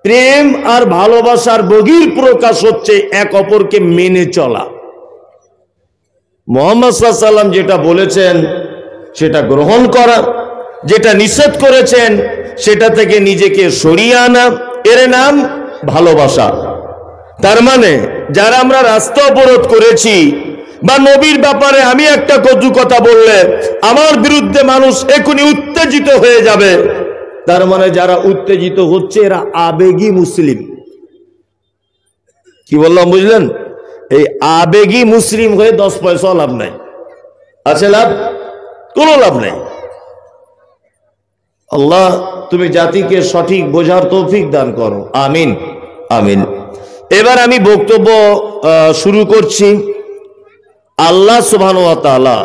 প্রেম আর ভালোবাসার বহির প্রকাশ হচ্ছে এক অপরকে মেনে চলা। মুহাম্মদ সাল্লাল্লাহু আলাইহি ওয়াসাল্লাম যেটা বলেছেন সেটা গ্রহণ করা, যেটা নিষেধ করেছেন সেটা থেকে নিজেকে সরিয়ে আনা, এর নাম ভালোবাসা। তার মানে যারা আমরা রাস্তা অবরোধ করেছি বা নবীর ব্যাপারে আমি একটা কটু কথা বললে আমার বিরুদ্ধে মানুষ এখনই উত্তেজিত হয়ে যাবে, তার মানে যারা উত্তেজিত হচ্ছে এরা আবেগী মুসলিম। কি বললাম বুঝলেন? এই আবেগী মুসলিম হয়ে 10 পয়সা লাভ নাই। আছে লাভ? কোনো লাভ নাই। আল্লাহ তুমি জাতিকে সঠিক বোঝার তৌফিক দান করো, আমিন আমিন। এবার আমি বক্তব্য শুরু করছি। আল্লাহ সুবহানাহু ওয়া তাআলা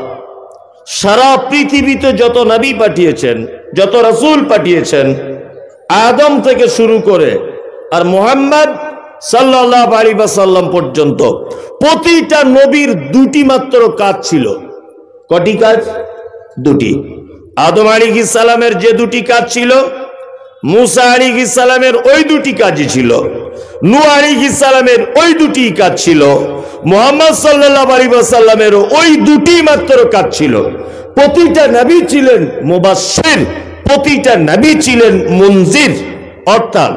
সারা পৃথিবীতে যত নবী পাঠিয়েছেন, যত রাসূল পাঠিয়েছেন, আদম থেকে শুরু করে আর মুহাম্মদ সাল্লাল্লাহু আলাইহি ওয়াসাল্লাম পর্যন্ত প্রতিটা নবীর দুটি মাত্র কাজ ছিল। কটি কাজ? দুটি। আদম আলাইহিস সালামের যে দুটি কাজ ছিল, মুসা আলাইহিস সালামের ওই দুটি কাজই ছিল, নূহ আলাইহিস সালামের ওই দুটি কাজ ছিল, মুহাম্মদ সাল্লাল্লাহু আলাইহি ওয়াসাল্লামের ওই দুটি মাত্র কাজ ছিল। প্রতিটা নবী ছিলেন মুবাশশির, প্রতিটা নবী ছিলেন মুনজির। অর্থাৎ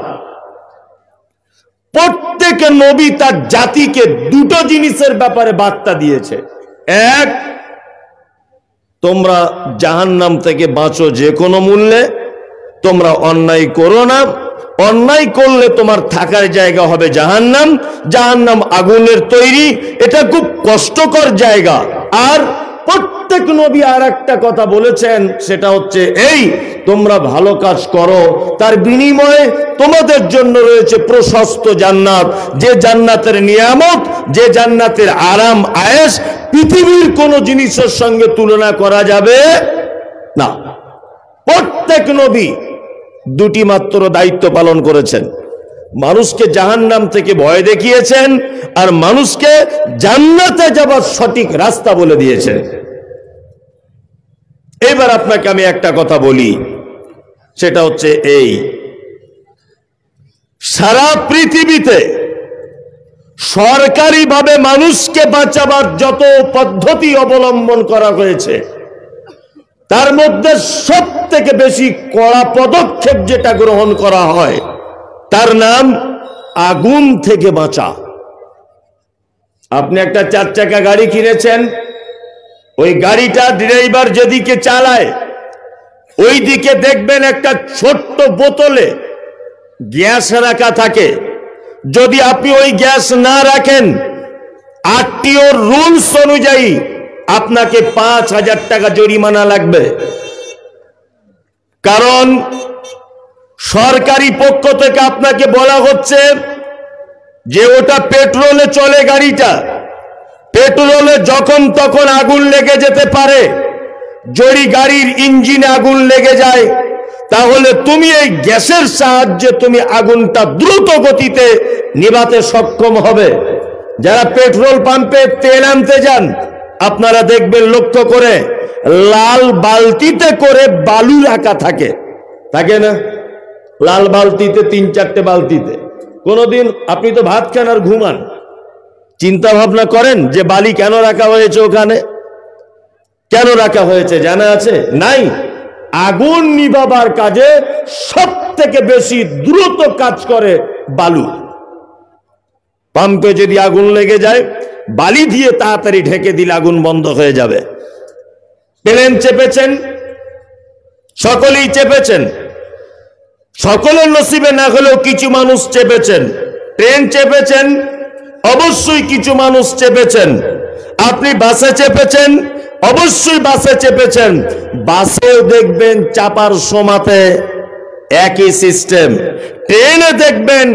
প্রত্যেক নবী তার জাতিকে দুটো জিনিসের ব্যাপারে বার্তা দিয়েছে। এক, তোমরা জাহান্নাম থেকে বাঁচো যে কোনো মূল্যে, তোমরা অন্যায় করো না, অন্যায় করলে তোমার থাকার জায়গা হবে জাহান্নাম, জাহান্নাম আগুনের তৈরি, এটা খুব কষ্টকর জায়গা। আর প্রত্যেক নবী আর একটা কথা বলেছেন, সেটা হচ্ছে এই, তোমরা ভালো কাজ করো, তার বিনিময়ে তোমাদের জন্য রয়েছে প্রশস্ত জান্নাত, যে জান্নাতের নিয়ামত, যে জান্নাতের আরাম আয়েশ পৃথিবীর কোন জিনিসের সঙ্গে তুলনা করা যাবে না। প্রত্যেক নবী দুটি মাত্র দায়িত্ব পালন করেছেন। মানুষকে জাহান্নাম থেকে ভয় দেখিয়েছেন আর মানুষকে জান্নাতে যাবার সঠিক রাস্তা বলে দিয়েছেন। এবার আপনাকে আমি একটা কথা বলি, সেটা হচ্ছে এই, সারা পৃথিবীতে সরকারিভাবে মানুষকে বাঁচাবার যত পদ্ধতি অবলম্বন করা হয়েছে, তার মধ্যে সব থেকে বেশি কড়া পদক্ষেপ যেটা গ্রহণ করা হয় তার নাম আগুন থেকে বাঁচা। আপনি একটা 4 চাকা গাড়ি কিনেছেন, ওই গাড়িটা ড্রাইভার যেদিকে চালায় ওই দিকে দেখবেন একটা ছোট্ট বোতলে গ্যাস রাখা থাকে। যদি আপনি ওই গ্যাস না রাখেন, আরটিও রুলস অনুযায়ী আপনাকে 5,000 টাকা জরিমানা লাগবে। কারণ সরকারি পক্ষ থেকে আপনাকে বলা হচ্ছে যে ওটা পেট্রোলে চলে গাড়িটা, পেট্রোলে যখন তখন আগুন লেগে যেতে পারে। যদি গাড়ির ইঞ্জিনে আগুন লেগে যায় তাহলে তুমি এই গ্যাসের সাহায্যে তুমি আগুনটা দ্রুত গতিতে নিভাতে সক্ষম হবে। যারা পেট্রোল পাম্পে তেল আনতে যান, আপনারা দেখবেন লক্ষ্য করে লাল বালতিতে করে বালু রাখা থাকে, থাকে না? লাল বালতিতে, 3-4টে বালতিতে। কোনদিন আপনি তো ভাত খান আর ঘুমান, চিন্তা ভাবনা করেন যে বালি কেন রাখা হয়েছে ওখানে? কেন রাখা হয়েছে জানা আছে? নাই। আগুন নিভাবার কাজে সব থেকে বেশি দ্রুত কাজ করে বালু। পাম্পে যদি আগুন লেগে যায়, বালি দিয়ে তাড়াতাড়ি ঢেকে দিলে আগুন বন্ধ হয়ে যাবে। প্লেন চেপেছেন, সকলেই চেপেছেন, সকলের নসিবে না হলেও কিছু মানুষ চেপেছেন। ট্রেন চেপেছেন, অবশ্যই কিছু মানুষ চেপেছেন। আপনি বাসে চেপেছেন, অবশ্যই বাসে চেপেছেন। বাসেও দেখবেন চাপার সময়তে একই সিস্টেম। ট্রেনে দেখবেন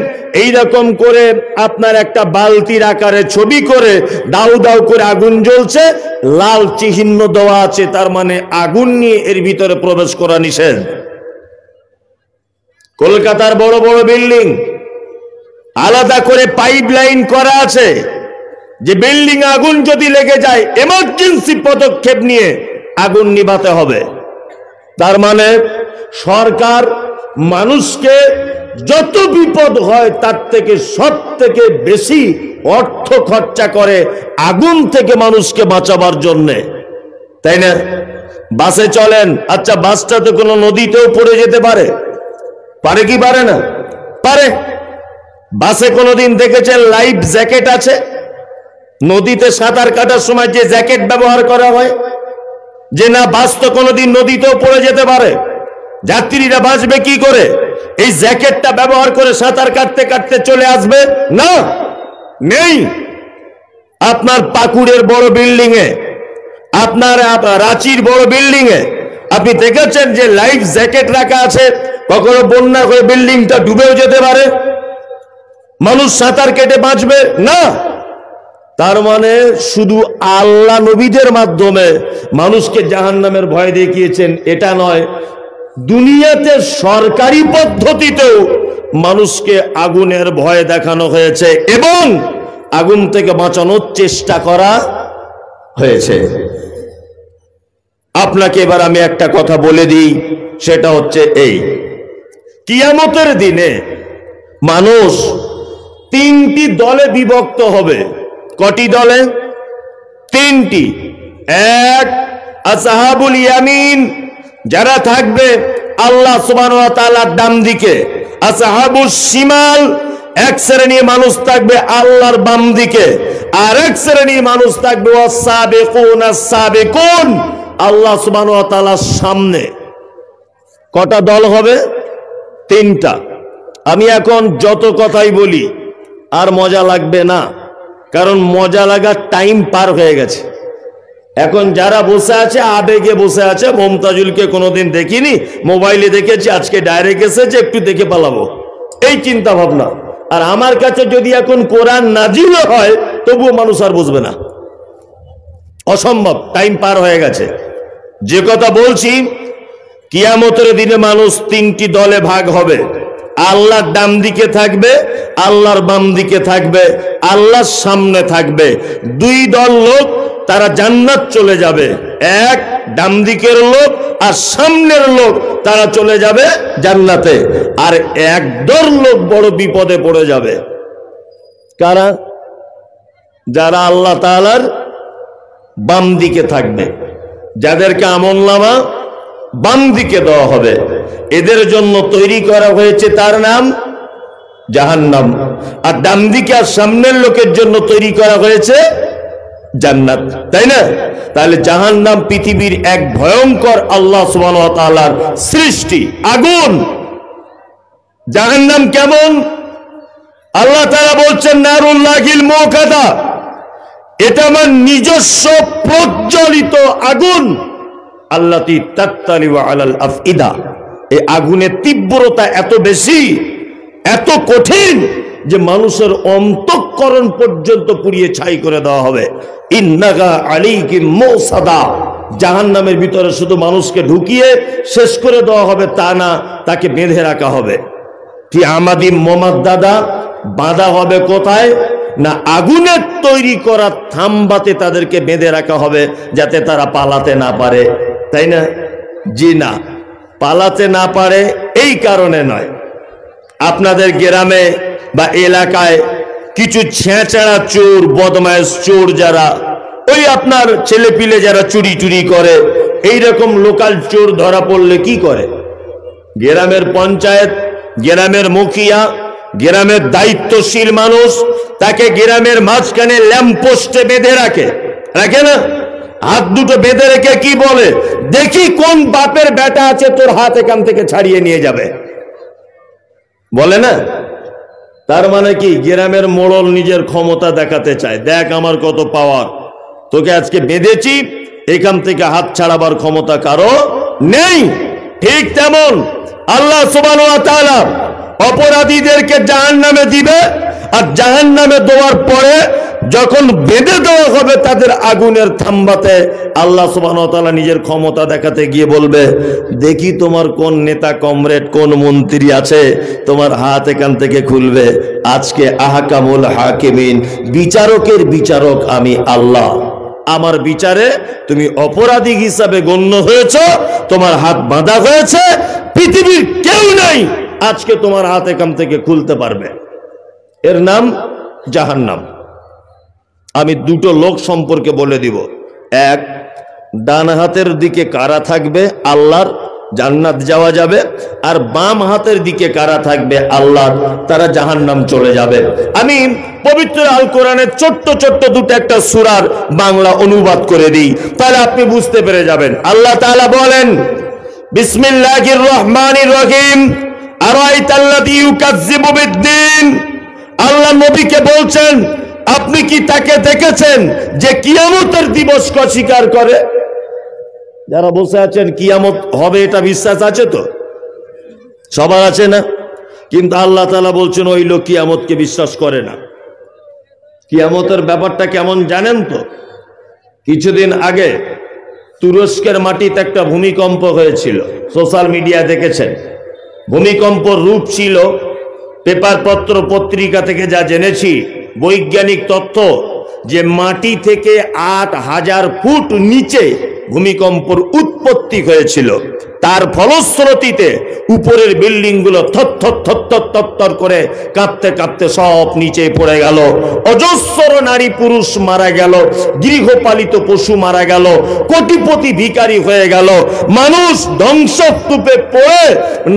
এইরকম করে আপনার একটা বালতির আকারে ছবি করে দাউ দাউ করে আগুন জ্বলছে, লাল চিহ্ন দেওয়া আছে, তার মানে আগুন নিয়ে এর ভিতরে প্রবেশ করা নিষেধ। কলকাতার বড় বড় বিল্ডিং আলাদা করে পাইপ লাইন করা আছে, যে বিল্ডিং আগুন যদি লেগে যায় এমার্জেন্সি পদক্ষেপ নিয়ে আগুন নিভাতে হবে। তার মানে সরকার মানুষকে যত বিপদ হয় তার থেকে সব থেকে বেশি অর্থ খরচা করে আগুন থেকে মানুষকে বাঁচাবার জন্যে, তাই না? বাসে চলেন, আচ্ছা বাসটা তো কোনো নদীতেও পড়ে যেতে পারে, পারে কি পারে না? পারে। বাসে কোনোদিন দেখেছেন লাইফ জ্যাকেট আছে? নদীতে সাঁতার কাটার সময় যে জ্যাকেট ব্যবহার করা হয়, যে না বাস তো কোনোদিন নদীতেও পড়ে যেতে পারে, যাত্রীরা বাঁচবে কি করে? এই জ্যাকেটটা ব্যবহার করে সাঁতার কাটতে কাটতে চলে আসবে না, নেই। আপনার পাকুড়ের বড় বিল্ডিং এ, আপনার রাঁচির বড় বিল্ডিং এ আপনি দেখেছেন যে লাইফ জ্যাকেট রাখা আছে? কখনো বন্যা করে বিল্ডিংটা ডুবেও যেতে পারে, মানুষ সাঁতার কেটে বাঁচবে না। তার মানে শুধু আল্লাহ নবীদের মাধ্যমে মানুষকে জাহান্নামের ভয় দেখিয়েছেন এটা নয়, দুনিয়াতে সরকারি পদ্ধতিতেও মানুষকে আগুনের ভয় দেখানো হয়েছে এবং আগুন থেকে বাঁচানোর চেষ্টা করা হয়েছে। আপনাকে এবার আমি একটা কথা বলে দিই, সেটা হচ্ছে এই, কিয়ামতের দিনে মানুষ তিনটি দলে বিভক্ত হবে। কটি দলে? তিনটি। এক, আসহাবুল ইয়ামিন, যারা থাকবে আল্লাহ সুবহানাহু ওয়া তাআলার ডান দিকে। আসহাবুস শিমাল, এক শ্রেণীর মানুষ থাকবে আল্লাহর বাম দিকে, আর এক শ্রেণীর মানুষ থাকবে ওয়াস-সাবিকুন আস-সাবিকুন, আল্লাহ সুবহানাহু ওয়া তাআলার সামনে। কটা দল হবে? তিনটা। আমি এখন যত কথাই বলি আর মজা লাগবে না, কারণ মজা লাগার টাইম পার হয়ে গেছে। এখন যারা বসে আছে আবেগে বসে আছে, মমতাজুলকে কোনোদিন দেখিনি, মোবাইলে দেখেছি, আজকে ডাইরেক্ট এসেছে, একটু দেখে পালাবো, এই চিন্তা ভাবনা। আর আমার কাছে যদি এখন কোরআন নাজিল হয় তবুও মানুষ আর বুঝবে না, অসম্ভব, টাইম পার হয়ে গেছে। যে কথা বলছি, কিয়ামতের দিনে মানুষ তিনটি দলে ভাগ হবে। আল্লাহর ডান দিকে থাকবে, আল্লাহর বাম দিকে থাকবে, আল্লাহর সামনে থাকবে। দুই দল লোক তারা জান্নাত চলে যাবে, এক ডান দিকের লোক আর সামনের লোক তারা চলে যাবে জান্নাতে। আর এক দল লোক বড় বিপদে পড়ে যাবে। কারা? যারা আল্লাহ তাআলার বাম দিকে থাকবে, যাদেরকে আমলনামা বাম দিকে দেওয়া হবে, এদের জন্য তৈরি করা হয়েছে তার নাম জাহান্নাম। আর ডান দিকে আর সামনের লোকের জন্য তৈরি করা হয়েছে জান্নাত, তাই না? তাহলে জাহান্নাম পৃথিবীর এক ভয়ঙ্কর আল্লাহ সুবহানাহু ওয়া তাআলার সৃষ্টি, আগুন। জাহান্নাম কেমন? আল্লাহ তাআলা বলছেন নারুল্লাহিল মুকাদা, এটা আমার নিজস্ব প্রজ্বলিত আগুন। আল্লাতী তাত্তালিউ আলাল আফইদা, এই আগুনের তীব্রতা এত বেশি, এত কঠিন যে মানুষের অন্তঃকরণ পর্যন্ত পুড়িয়ে ছাই করে দেওয়া হবে। ইন্নাকা আলাইকুম মুসাদা, জাহান্নামের ভিতরে শুধু মানুষকে ঢুকিয়ে শেষ করে দেওয়া হবে তা না, তাকে বেঁধে রাখা হবে। কি আমাদি মোমাদ্দাদা, বাঁধা হবে কোথায়? না আগুনের তৈরি করা থাম্বাতে তাদেরকে বেঁধে রাখা হবে, যাতে তারা পালাতে না পারে, তাই না? জি না, পালাতে না পারে এই কারণে নয়। আপনাদের গ্রামে বা এলাকায় কিছু ছেঁচড়া চোর, বদমাইশ চোর, যারা ওই আপনার ছেলে পিলে যারা চুরি চুরি করে, এইরকম লোকাল চোর ধরা পড়লে কি করে? গ্রামের পঞ্চায়েত, গ্রামের মুখিয়া, গ্রামের দায়িত্বশীল মানুষ তাকে গ্রামের মাঝখানে ল্যাম্পপোস্টে বেঁধে রাখে, রাখে না? হাত দুটো বেঁধে রেখে কি বলে, দেখি কোন বাপের বেটা আছে তোর হাত এখান থেকে ছাড়িয়ে নিয়ে যাবে, বলে না? তার মানে কি, গ্রামের মোড়ল নিজের ক্ষমতা দেখাতে চায়, দেখ আমার কত পাওয়ার, তোকে আজকে বেঁধেছি, এখান থেকে হাত ছাড়াবার ক্ষমতা কারো নেই। ঠিক তেমন আল্লাহ সুবহানাহু ওয়া তাআলা অপরাধীদেরকে জাহান্নামে দিবে, আর জাহান্নামে দেওয়ার পরে যখন বেঁধে দেওয়া হবে তাদের আগুনের থাম্বাতে, আল্লাহ সুবহানাহু ওয়া তাআলা নিজের ক্ষমতা দেখাতে গিয়ে বলবে, দেখি তোমার কোন নেতা কমরেড, কোন মন্ত্রী আছে, তোমার হাত এখান থেকে খুলবে। আজকে আহকামুল হাকিমিন, বিচারকের বিচারক আমি আল্লাহ, আমার বিচারে তুমি অপরাধী হিসাবে গণ্য হয়েছ, তোমার হাত বাঁধা হয়েছে, পৃথিবীর কেউ নাই আজকে তোমার হাত এখান থেকে খুলতে পারবে। এর নাম জাহান্নাম। আমি দুটো লোক সম্পর্কে বলে দিব। এক, ডান হাতের দিকে কারা থাকবে আল্লাহর জান্নাত যাওয়া যাবে, আর বাম হাতের দিকে কারা থাকবে আল্লাহর, তারা জাহান্নাম চলে যাবে। আমি পবিত্র আল কোরআনের ছোট্ট ছোট্ট দুটো একটা সূরার বাংলা অনুবাদ করে দিই, তাহলে আপনি বুঝতে পেরে যাবেন। আল্লাহ তাআলা বলেন, বিসমিল্লাহির রহমানির রহিম, আরাইতাল্লাযী ইউকাজ্জিবু বিদ্দীন। আল্লাহ নবীকে বলছেন, আপনি কি তাকে দেখেছেন যে কিয়ামতের দিবসকে অস্বীকার করে? যারা বসে আছেন কিয়ামত হবে এটা বিশ্বাস আছে তো? সবার আছে না? কিন্তু আল্লাহ তাআলা বলছেন ওই লোক কিয়ামতকে বিশ্বাস করে না। কিয়ামতের ব্যাপারটা কেমন জানেন তো? কিছুদিন আগে তুরস্কের মাটিতে একটা ভূমিকম্প হয়েছিল, সোশ্যাল মিডিয়া দেখেছেন। ভূমিকম্পর রূপ ছিল, পেপারপত্র পত্রিকা থেকে যা জেনেছি, বৈজ্ঞানিক তথ্য, যে মাটি থেকে ৮,০০০ ফুট নিচে ভূমিকম্পর উৎপত্তি হয়েছিল। তার ফলশ্রুতিতে উপরের বিল্ডিং গুলো থর করে কাঁপতে কাঁপতে সব নিচে পড়ে গেল। অজস্র নারী পুরুষ মারা গেল, গৃহপালিত পশু মারা গেল, কোটিপতি ভিখারি হয়ে গেল, মানুষ ধ্বংসস্তূপে পড়ে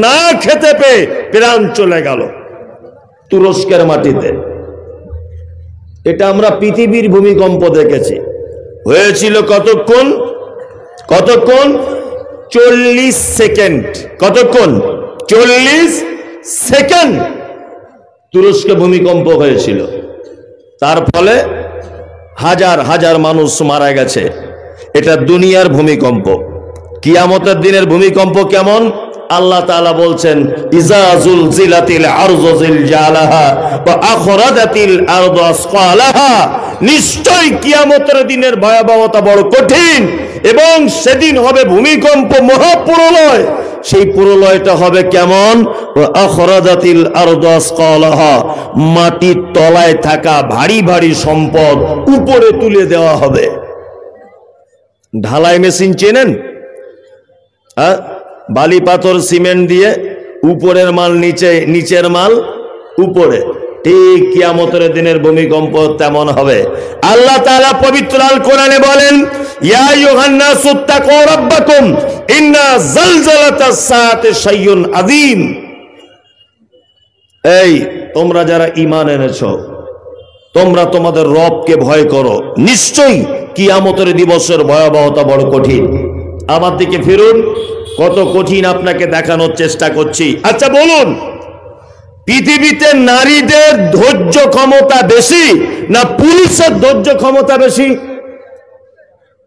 না খেতে পেয়ে প্রাণ চলে গেল তুরস্কের মাটিতে। এটা আমরা পৃথিবীর ভূমিকম্প দেখেছি। হয়েছিল কতক্ষণ? 40 সেকেন্ড। কতক্ষণ? 40 সেকেন্ড তুরস্কে ভূমিকম্প হয়েছিল। তার ফলে হাজার হাজার মানুষ মারা গেছে। এটা দুনিয়ার ভূমিকম্প। কিয়ামতের দিনের ভূমিকম্প কেমন? আল্লাহ তাআলা বলছেন, ইজা জুলজিলাতিল আরযু জিলজালাহা ওয়া আখরাজাতিল আরযু আসকালাহা। নিশ্চয় কিয়ামতের দিনের ভয়াবহতা বড় কঠিন, এবং সেদিন হবে ভূমিকম্প, মহাপ্রলয়। সেই প্রলয়টা হবে কেমন? ওয়া আখরাজাতিল আরযু আসকালাহা। মাটির তলায় থাকা ভারী ভারী সম্পদ উপরে তুলে দেওয়া হবে। ঢালাই মেশিন চেনেন? বালি পাথর সিমেন্ট দিয়ে উপরের মাল নিচে, নিচের মাল উপরে। ঠিক কিয়ামতের দিনের ভূমিকম্প তেমন হবে। আল্লাহ তাআলা পবিত্র আল কোরআনে বলেন, ইয়া আইয়ুহান নাসু তাকু রাব্বাকুম ইন্না যালজালাতাস সাআতি শাইউন আযীম। এই তোমরা যারা ঈমান এনেছো, তোমরা তোমাদের রবকে ভয় করো, নিশ্চয়ই কিয়ামতের দিবসের ভয়াবহতা বড় কঠিন। আমার দিকে ফিরুন, কত কঠিন আপনাকে দেখানোর চেষ্টা করছি। আচ্ছা বলুন, পৃথিবীতে নারীদের ধৈর্য ক্ষমতা বেশি না পুরুষের ধৈর্য ক্ষমতা বেশি?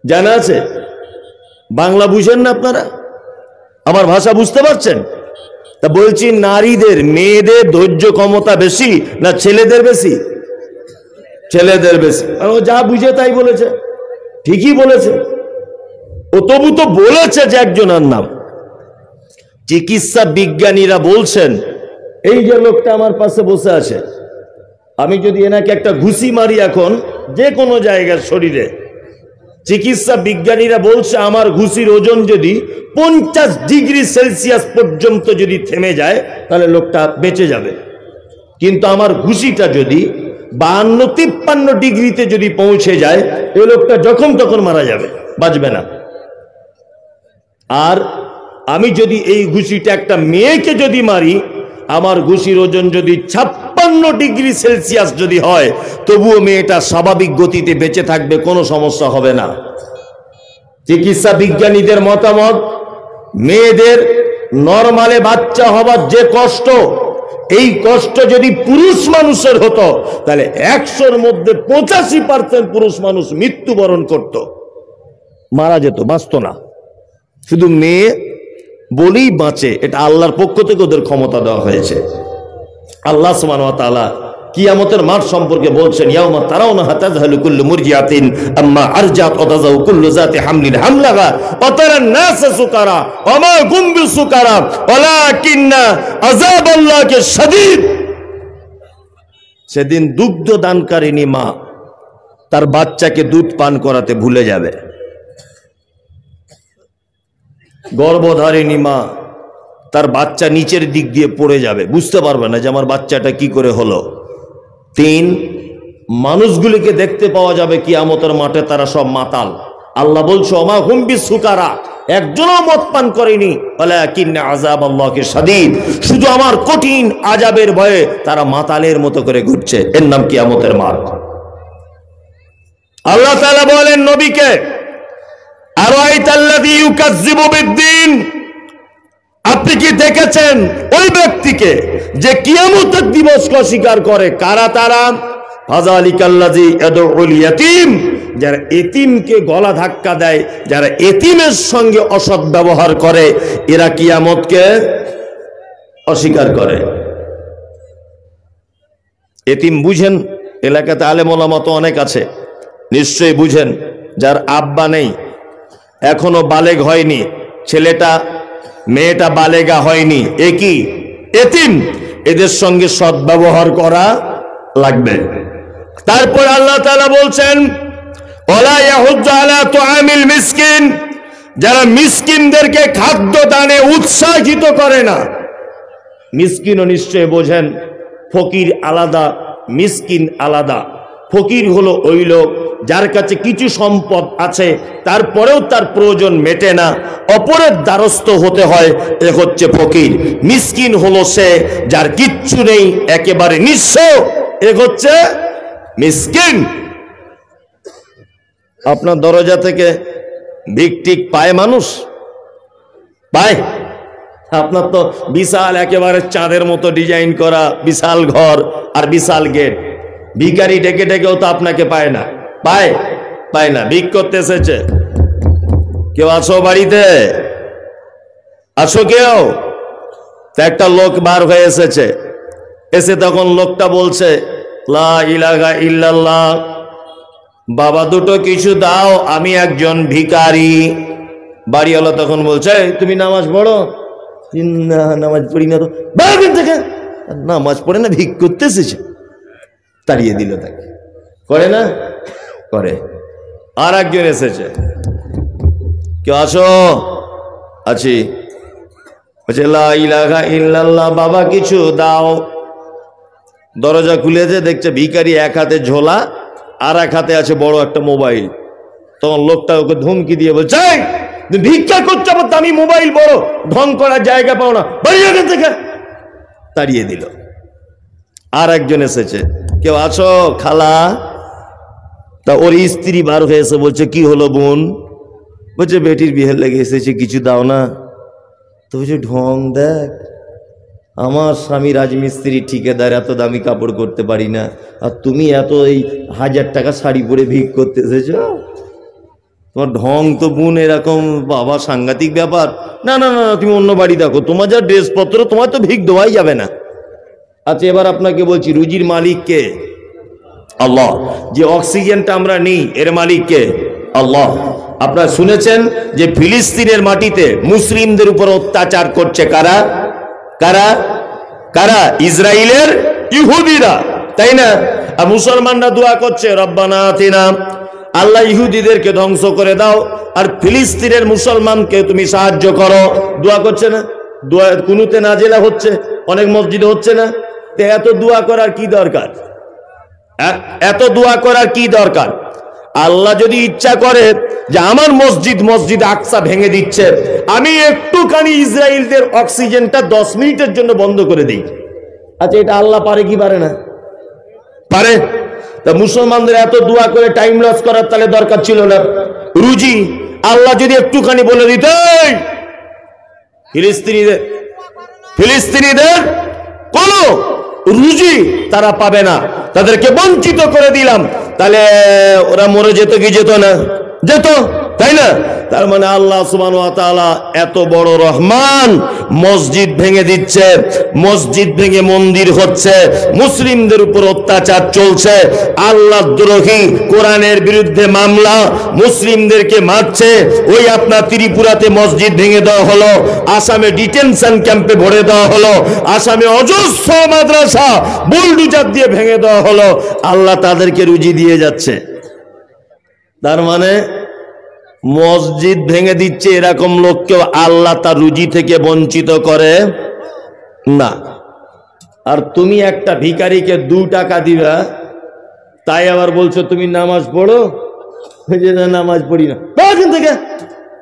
জানা আছে? বাংলা বুঝেন না আপনারা? আমার ভাষা বুঝতে পারছেন? তা বলছি, নারীদের, মেয়েদের ধৈর্য ক্ষমতা বেশি না ছেলেদের বেশি? ছেলেদের বেশি। ও যা বুঝে তাই বলেছে, ঠিকই বলেছে। ও তবু তো বলেছে যে একজনের নাম। চিকিৎসা বিজ্ঞানীরা বলছেন, এই যে লোকটা আমার পাশে বসে আছে, আমি যদি এনাকে একটা ঘুষি মারি এখন যে কোনো জায়গার শরীরে, চিকিৎসা বিজ্ঞানীরা বলছে আমার ঘুষির ওজন যদি 50 ডিগ্রি সেলসিয়াস পর্যন্ত যদি থেমে যায় তাহলে লোকটা বেঁচে যাবে। কিন্তু আমার ঘুষিটা যদি 52-53 ডিগ্রিতে যদি পৌঁছে যায়, এই লোকটা যখন তখন মারা যাবে, বাঁচবে না। আর আমি যদি এই ঘুষিটা একটা মেয়েকে যদি মারি, আমার ঘুষির ওজন যদি 56 ডিগ্রি সেলসিয়াস যদি হয়, তবুও মেয়েটা স্বাভাবিক গতিতে বেঁচে থাকবে, কোনো সমস্যা হবে না। চিকিৎসা বিজ্ঞানীদের মতামত, মেয়েদের নরমালে বাচ্চা হবার যে কষ্ট, এই কষ্ট যদি পুরুষ মানুষের হতো তাহলে 100-র মধ্যে 85% পুরুষ মানুষ মৃত্যুবরণ করত, মারা যেত, বাঁচত না। শুধু মেয়ে বলেই বাঁচে, এটা আল্লাহর পক্ষ থেকে ওদের ক্ষমতা দেওয়া হয়েছে। আল্লাহ সুবহানাহু ওয়া তাআলা কিয়ামতের মাঠ সম্পর্কে বলছেন, ইয়াউমা তারাউনাহা তাযহালু কুল্লু মুরজিআতিন আম্মা আরজাত ওয়া তাযাউ কুল্লু যাতি হামলিন হামলাহা ওয়া তারান নাসা সুকারা ওয়া মা হুম বিসুকারা ওয়ালাকিন্না আযাবাল্লাহি শাদীদ। সেদিন দুগ্ধ দানকারিনী মা তার বাচ্চাকে দুধ পান করাতে ভুলে যাবে। গর্ভধারিণী মা তার বাচ্চা নিচের দিক দিয়ে পড়ে যাবে, বুঝতে পারবে না যে আমার বাচ্চাটা কি করে হলো। 3, মানুষগুলিকে দেখতে পাওয়া যাবে কিয়ামতের মাঠে, তারা সব মাতাল। আল্লাহ বলছে ওমা হুম বিসুকারা, একজনও মদ পান করেনি, ওয়ালাকিন্না আযাবাল্লাহি শাদীদ, শুধু আমার কঠিন আযাবের ভয়ে তারা মাতালের মতো করে ঘুরছে। এর নাম কিয়ামতের মাঠ। আল্লাহ তাআলা বলেন নবীকে, আরাইতাল্লাযী ইউকাজ্জিবু বিদ্দীন, আপনি কি দেখেছেন ওই ব্যক্তিকে যে কিয়ামতের দিবসকে অস্বীকার করে? কারা তারা? ফাযালিকাল্লাযী ইয়াদউল ইয়াতীম, যারা এতিমকে গলা ধাক্কা দেয়, যারা এতিমের সঙ্গে অসৎ ব্যবহার করে, এরা কিয়ামতকে অস্বীকার করে। এতিম বুঝেন? এলাকাতে আলেম ওলামা তো অনেক আছে, নিশ্চয়ই বুঝেন। যার আব্বা নেই, এখনো বালেগ হয়নি, ছেলেটা মেয়েটা বালেগা হয়নি, এ কি? এতিম। এদের সঙ্গে সৎ ব্যবহার করা লাগবে। তারপর আল্লাহ তাআলা বলছেন ওয়ালা ইয়াহুজ্জু আলা তুআমিল মিসকিন, যারা মিসকিনদেরকে খাদ্য দানে উৎসাহিত করে না। মিসকিনও নিশ্চয় বোঝেন, ফকির আলাদা, মিসকিন আলাদা। ফকির হলো ওই লোক যার কাছে কিছু সম্পদ আছে, তারপরেও তার প্রয়োজন মেটে না, অপরের দ্বারস্থ হতে হয়, এ হচ্ছে ফকির। মিসকিন হলো সে যার কিচ্ছু নেই, একেবারে নিঃস্ব, এ হচ্ছে মিসকিন। আপনার দরজা থেকে ভিক্ষিক পায় মানুষ? পায়? আপনার তো বিশাল একেবারে চাঁদের মতো ডিজাইন করা বিশাল ঘর আর বিশাল গেট, ভিখারি ডেকে ডেকেও তো আপনাকে পায় না। পায়? পায় না। ভিক করতে এসেছে কেউ? আসো বাড়িতে, আসো কেউ। তা একটা লোক বার হয়ে এসেছে, এসে তখন লোকটা বলছে লা ইলাহা ইল্লাল্লাহ, বাবা দুটো কিছু দাও, আমি একজন ভিখারি। বাড়িওয়ালা তখন বলছে তুমি নামাজ পড়ো? না, নামাজ পড়ি না। তো থেকে নামাজ পড়ে না, ভিক করতে এসেছে। তাড়িয়ে দিল তাকে। করে না? করে। আর একজন এসেছে, কেউ আসো? আছি। বলছে লা ইলাহা ইল্লাল্লাহ, বাবা কিছু দাও। দরজা খুলেছে, দেখছে ভিখারি এক হাতে ঝোলা আর এক হাতে আছে বড় একটা মোবাইল। তখন লোকটা ওকে ধমকি দিয়ে বলছে ভিক্ষা করছো, আমার দামি মোবাইল বড়, ঢং করার জায়গা পাও না, বাড়িয়ে থেকে তাড়িয়ে দিল। আর একজন এসেছে, কেউ আছো খালা? তা ওর স্ত্রী বার হয়েছে, বলছে কি হলো বোন? বলছে বেটির বিয়ের লেগে এসেছে, কিছু দাও না। তো বলছে ঢং দেখ, আমার স্বামী রাজমিস্ত্রি ঠিকাদার, এত দামি কাপড় করতে পারি না, আর তুমি এত এই 1000 টাকা শাড়ি পরে ভিক করতে এসেছ। তোমার ঢং তো বোন এরকম। বাবা সাংঘাতিক ব্যাপার। না না না, তুমি অন্য বাড়ি দেখো, তোমার যা ড্রেসপত্র, তোমার তো ভিক দেওয়াই যাবে না। আচ্ছা এবার আপনাকে বলছি, রুজির মালিক কে? আল্লাহ। যে অক্সিজেনটা আমরা নিই, এর মালিক কে? আল্লাহ। আপনারা শুনেছেন যে ফিলিস্তিনের মাটিতে মুসলিমদের উপর অত্যাচার করছে কারা? কারা? কারা? ইসরায়েলের ইহুদিরা, তাই না? আর মুসলমানরা দোয়া করছে রব্বানা আতিনা, আল্লাহ ইহুদিদেরকে ধ্বংস করে দাও, আর ফিলিস্তিনের মুসলমানকে তুমি সাহায্য করো। দোয়া করছে না? দোয়া কুনুতে নাজিলা হচ্ছে, অনেক মসজিদে হচ্ছে না? তো এত দোয়া করার কি দরকার? এত দোয়া করার কি দরকার? আল্লাহ যদি ইচ্ছা করে যে আমার মসজিদ আকসা ভেঙে দিচ্ছে, আমি একটুখানি ইসরায়েলদের অক্সিজেনটা 10 মিনিটের জন্য বন্ধ করে দিই, আচ্ছা এটা আল্লাহ পারে কি পারে না? পারে। তা মুসলমানদের এত দোয়া করে টাইম লস করার তাহলে দরকার ছিল না। রুজি আল্লাহ যদি একটুখানি বলে দিত ফিলিস্তিনিদের কোন রুজি তারা পাবে না, তাদেরকে বঞ্চিত করে দিলাম, তাহলে ওরা মরে যেত কি যেত না? যেত, তাই না? তার মানে আল্লাহ সুবহানাহু ওয়া তাআলা এত বড় রহমান, মসজিদ ভেঙে দিচ্ছে, মসজিদ ভেঙে মন্দির হচ্ছে, মুসলিমদের উপর অত্যাচার চলছে, আল্লাহ দ্রোহী, কোরআনের বিরুদ্ধে মামলা, মুসলিমদেরকে মারছে। ওই আপনার ত্রিপুরাতে মসজিদ ভেঙে দেওয়া হলো, আসামে ডিটেনশন ক্যাম্পে ভরে দেওয়া হলো, আসামে অজস্র মাদ্রাসা বুলডোজার দিয়ে ভেঙে দেওয়া হলো। আল্লাহ তাদেরকে রুজি দিয়ে যাচ্ছে। তার মানে মসজিদ ভেঙে দিচ্ছে এরকম লোককেও আল্লাহ তার রুজি থেকে বঞ্চিত করে না। আর তুমি একটা ভিখারিকে 2 টাকা দিবা, তাই আবার বলছো তুমি নামাজ পড়ো, যে নামাজ পড়ি না, থেকে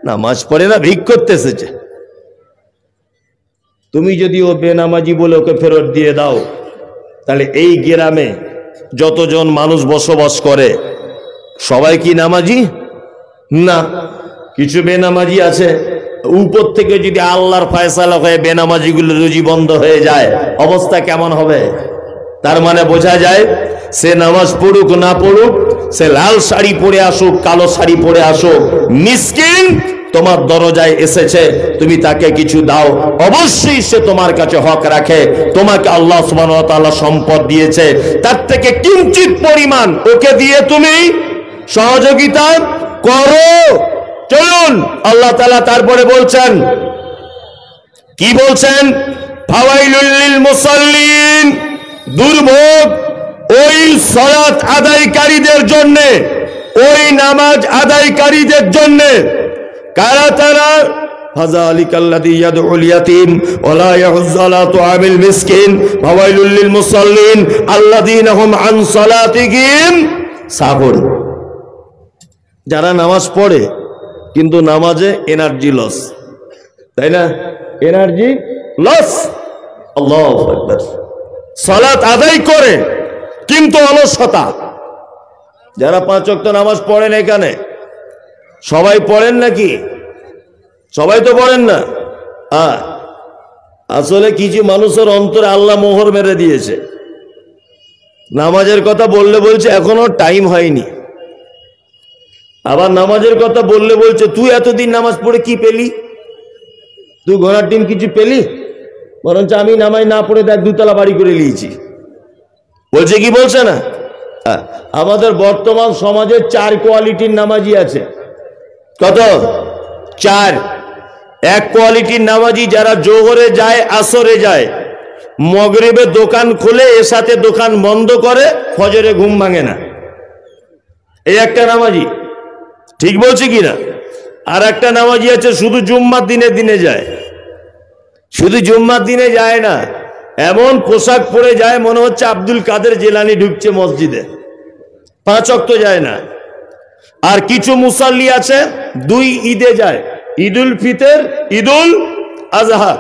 নামাজ পড়ে না, ভিক করতে এসেছে। তুমি যদি ও বেনামাজি বলে ওকে ফেরত দিয়ে দাও, তাহলে এই গ্রামে যতজন মানুষ বসবাস করে সবাই কি নামাজি? না, কিছু বেনামাজি আছে। উপর থেকে যদি আল্লাহর ফয়সালা হয়ে বেনামাজিগুলো রুজি বন্ধ হয়ে যায়, অবস্থা কেমন হবে? তার মানে বোঝা যায় সে নামাজ পড়ুক না পড়ুক, সে লাল শাড়ি পরে আসুক কালো শাড়ি পরে আসুক, মিসকিন তোমার দরজায় এসেছে, তুমি তাকে কিছু দাও, অবশ্যই সে তোমার কাছে হক রাখে। তোমাকে আল্লাহ সুবহানাহু ওয়া তাআলা সম্পদ দিয়েছে, তার থেকে কিঞ্চিত পরিমাণ ওকে দিয়ে তুমি সহযোগিতা করো। চলুন, আল্লাহ তাআলা তারপরে বলছেন, কি বলছেন? ফাওয়াইলুল লিল মুসাল্লিন, দুর্ভোগ ওই সালাত আদায়কারীদের জন্য, ওই নামাজ আদায়কারীদের জন্য। কারা তারা? ফাযালিকাল্লাযী ইয়াদউল ইয়াতীম ওয়া লা ইয়াহুজ্জু আলা তুআমিল মিসকিন ফাওয়াইলুল লিল মুসাল্লিন আল্লাযীনা হুম আন সালাতিহিম সাহুন। যারা নামাজ পড়ে কিন্তু নামাজে এনার্জি লস, তাই না? Energy loss. আল্লাহু আকবার। সালাত আদায় করে কিন্তু অলসতা। যারা 5 ওয়াক্ত নামাজ পড়েন, এখানে সবাই পড়েন নাকি? সবাই তো পড়েন না। আসলে কিছু মানুষের অন্তরে আল্লাহ মোহর মেরে দিয়েছে। নামাজের কথা বললে বলছে এখনো টাইম হয়নি, আবার নামাজের কথা বললে বলছে তুই এতদিন নামাজ পড়ে কি পেলি? তুই ঘোড়ার ডিম কিছু পেলি? বরঞ্চ আমি নামাজ না পড়ে দেখ 2 তলা বাড়ি করে নিয়েছি। বলছে কি বলছে না? আমাদের বর্তমান সমাজে 4 কোয়ালিটির নামাজি আছে। কত? 4। এক কোয়ালিটির নামাজি যারা জোহরে যায়, আসরে যায়, মাগরিবে দোকান খুলে এসাতে দোকান বন্ধ করে, ফজরে ঘুম ভাঙে না, এই একটা নামাজি। ঠিক বলছি কিনা? আর একটা নামাজি আছে শুধু জুম্মার দিনে যায়, শুধু জুম্মার দিনে যায় না, এমন পোশাক পরে যায় মনে হচ্ছে আব্দুল কাদের জিলানী ঢুকছে মসজিদে, 5 ওয়াক্ত যায় না। আর কিছু মুসাল্লি আছে 2 ঈদে যায়, ঈদুল ফিতর, ঈদুল আজহা।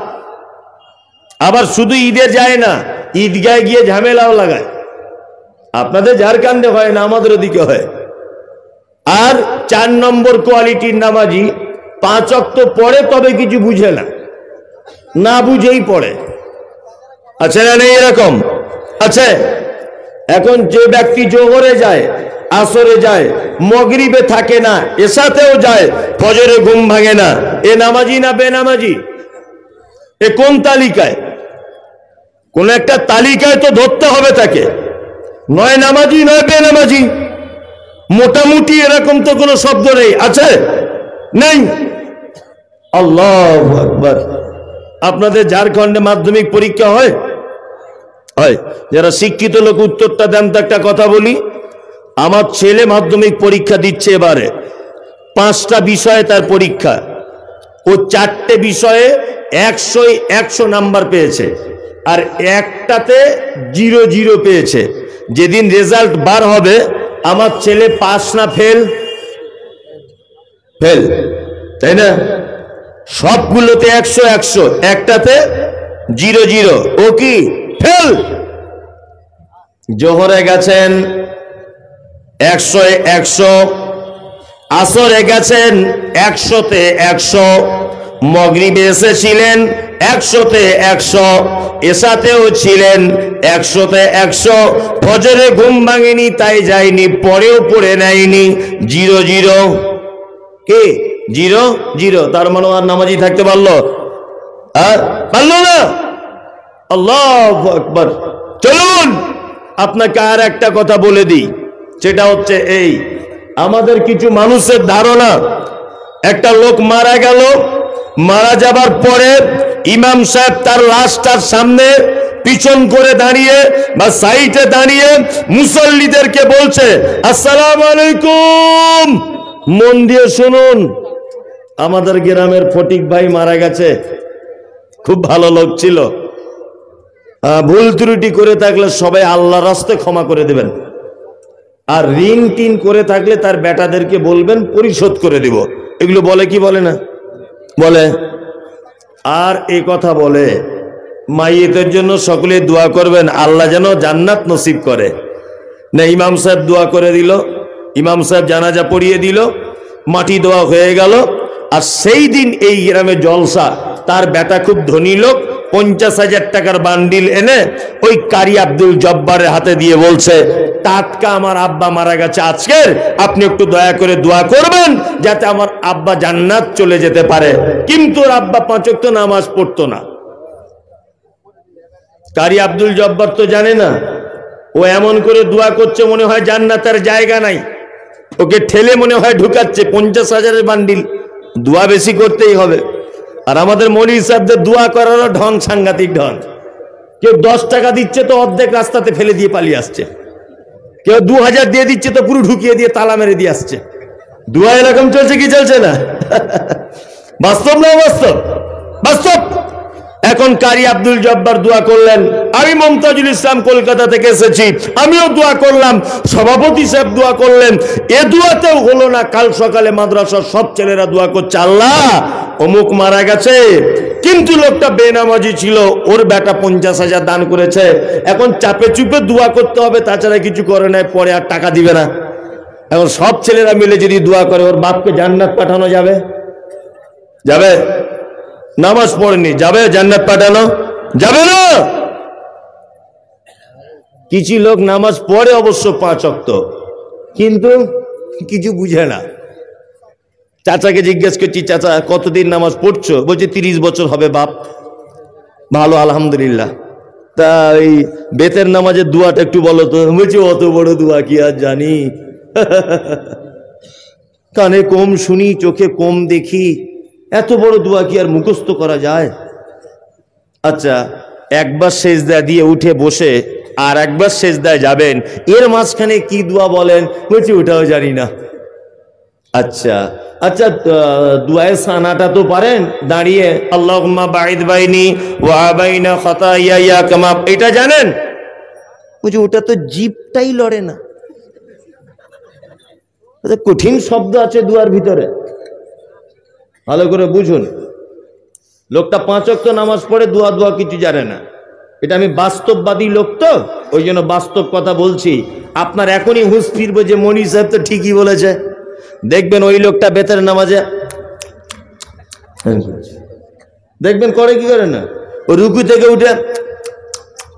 আবার শুধু ঈদে যায় না, ঈদগায় গিয়ে ঝামেলাও লাগায়। আপনাদের ঝাড়খণ্ডে হয় না, আমাদের ওদিকে হয়। আর 4 নম্বর কোয়ালিটির নামাজি 5 ওয়াক্ত পড়ে, তবে কিছু বুঝে না, না বুঝেই পড়ে। আচ্ছা না নেই এরকম? আছে। এখন যে ব্যক্তি জোহরে যায়, আসরে যায়, মাগরিবে থাকে না, এসাতেও যায়, ফজরে ঘুম ভাঙে না, এ নামাজি না বেনামাজি? এ কোন তালিকায়? কোন একটা তালিকায় তো ধরতে হবে তাকে, নয় নামাজি নয় বেনামাজি। মোটামুটি এরকম তো কোনো শব্দ নেই, আছে? নেই। আল্লাহু আকবার। আপনাদের ঝাড়খণ্ডে মাধ্যমিক পরীক্ষা হয়? হয়। যারা শিক্ষিত লোক উত্তরটা দেন তো একটা কথা বলি। আমার ছেলে মাধ্যমিক পরীক্ষা দিচ্ছে এবারে, 5টা বিষয়ে তার পরীক্ষা, ও 4টে বিষয়ে 100 নাম্বার পেয়েছে, আর একটাতে 0 পেয়েছে। যেদিন রেজাল্ট বার হবে আমার ছেলে পাস না ফেল? ফেল, তাই না? সবগুলোতে 100, একটাতে 0, ও কি ফেল। জোহরে গেছেন 100, আসরে গেছেন 100তে 100, মাগরিবে এসেছিলেন 100তে 100, এসাতেও ছিলেন 100তে 100, ফজরে ঘুম ভাঙেনি তাই যায়নি, পরেও পড়ে নেয়নি 0। কি 0? তার মানে আর নামাজি থাকতে পারলো? পারলো না। আল্লাহু আকবার। চলুন আপনাকে আর একটা কথা বলে দিই, সেটা হচ্ছে এই, আমাদের কিছু মানুষের ধারণা একটা লোক মারা গেল, মারা যাবার পরে ইমাম সাহেব তার লাশটার সামনে পিছন করে দাঁড়িয়ে বা সাইডে দাঁড়িয়ে মুসল্লিদেরকে বলছে আসসালামু আলাইকুম, মন দিয়ে শুনুন, আমাদের গ্রামের ফটিক ভাই মারা গেছে, খুব ভালো লোক ছিল। ভুল ত্রুটি করে থাকলে সবাই আল্লাহর রাস্তায় ক্ষমা করে দেবেন, আর ঋণ টিন করে থাকলে তার বেটাদেরকে বলবেন পরিশোধ করে দিব। এগুলো বলে কি বলে না? বলে। আর এই কথা বলে মাইয়েতের জন্য সকলে দোয়া করবেন, আল্লাহ যেন জান্নাত নসিব করে। না, ইমাম সাহেব দোয়া করে দিল, ইমাম সাহেব জানাজা পড়িয়ে দিল, মাটি দেওয়া হয়ে গেল। আর সেই দিন এই গ্রামে জলসা, তার বেটা খুব ধনী লোক, 50,000 টাকার বান্ডিল এনে ওই কারি আব্দুল জব্বারের হাতে দিয়ে বলছে, টাটকা আমার আব্বা মারা গেছে আজকের, আপনি একটু দয়া করে দোয়া করবেন যাতে আমার আব্বা জান্নাত চলে যেতে পারে। কিন্তু ওর আব্বা 5 ওয়াক্ত নামাজ পড়তো না। কারি আব্দুল জব্বার তো জানে না, ও এমন করে দোয়া করছে মনে হয় জান্নাতের জায়গা নাই, ওকে ঠেলে মনে হয় ঢুকাচ্ছে। 50,000-এর বান্ডিল, দোয়া বেশি করতেই হবে। আর আমাদের মৌলী সাহেবদের দোয়া করারও ঢং সাংঘাতিক ঢং। কেউ 10 টাকা দিচ্ছে তো অর্ধেক রাস্তাতে ফেলে দিয়ে পালিয়ে আসছে, কেউ 2000 দিয়ে দিচ্ছে তো পুরো ঢুকিয়ে দিয়ে তালা মেরে দিয়ে আসছে। দোয়া এরকম চলছে কি চলছে না? বাস্তব না বাস্তব? বাস্তব। এখন কারি আব্দুল জব্বার দোয়া করলেন, আমি মমতাজুল ইসলাম কলকাতা থেকে এসেছি, আমিও দোয়া করলাম, সভাপতি সাহেব দোয়া করলেন, এ দোয়াতেও হলো না। কাল সকালে মাদ্রাসার সব ছেলেরা দোয়া করছে, আল্লাহ অমুক মারা গেছে কিন্তু লোকটা বেনামাজি ছিল, ওর বেটা 50,000 দান করেছে, এখন চাপে চুপে দোয়া করতে হবে, তাছাড়া কিছু করে নাই, পরে আর টাকা দিবে না। এখন সব ছেলেরা মিলে যদি দোয়া করে, ওর বাপকে জান্নাত পাঠানো যাবে? যাবে? নামাজ পড়েনি, যাবে জান্নাত পাঠানো যাবে না? কিছু লোক নামাজ পড়ে অবশ্য 5 ওয়াক্ত, কিন্তু কিছু বুঝে না। চাচাকে জিজ্ঞেস করছি, চাচা কতদিন নামাজ পড়ছো? বলছে 30 বছর হবে বাপ। ভালো, আলহামদুলিল্লাহ। তা এই বেতের নামাজের দোয়াটা একটু বলো তো। বলছি অত বড় দোয়া কি আর জানি, কানে কম শুনি, চোখে কম দেখি, এত বড় দোয়া কি আর মুখস্থ করা যায়? আচ্ছা, একবার সেজদা দিয়ে উঠে বসে আর একবার সেজদায় যাবেন, এর মাঝখানে কি দোয়া বলেন? বলছি ওটাও জানি না। আচ্ছা আচ্ছা, দুয়ায়ে সানাটা তো পারেন, দাঁড়িয়ে আল্লাহুম্মা বাঈদ বাইনি ওয়া বাইনা খাতায়ায়া কামা, এটা জানেন? বলছি ওটা তো জিভটাই লড়ে না। কঠিন শব্দ আছে দুয়ার ভিতরে, ভালো করে বুঝুন। লোকটা 5 ওয়াক্ত নামাজ পড়ে, দোয়া কিছু জানে না। এটা আমি বাস্তববাদী লোক তো, ওই জন্য বাস্তব কথা বলছি। আপনার এখনই হুঁশ ফিরবে যে মনি সাহেব তো ঠিকই বলেছে। দেখবেন ওই লোকটা বেতের নামাজে দেখবেন করে কি করে না, ও রুকু থেকে উঠে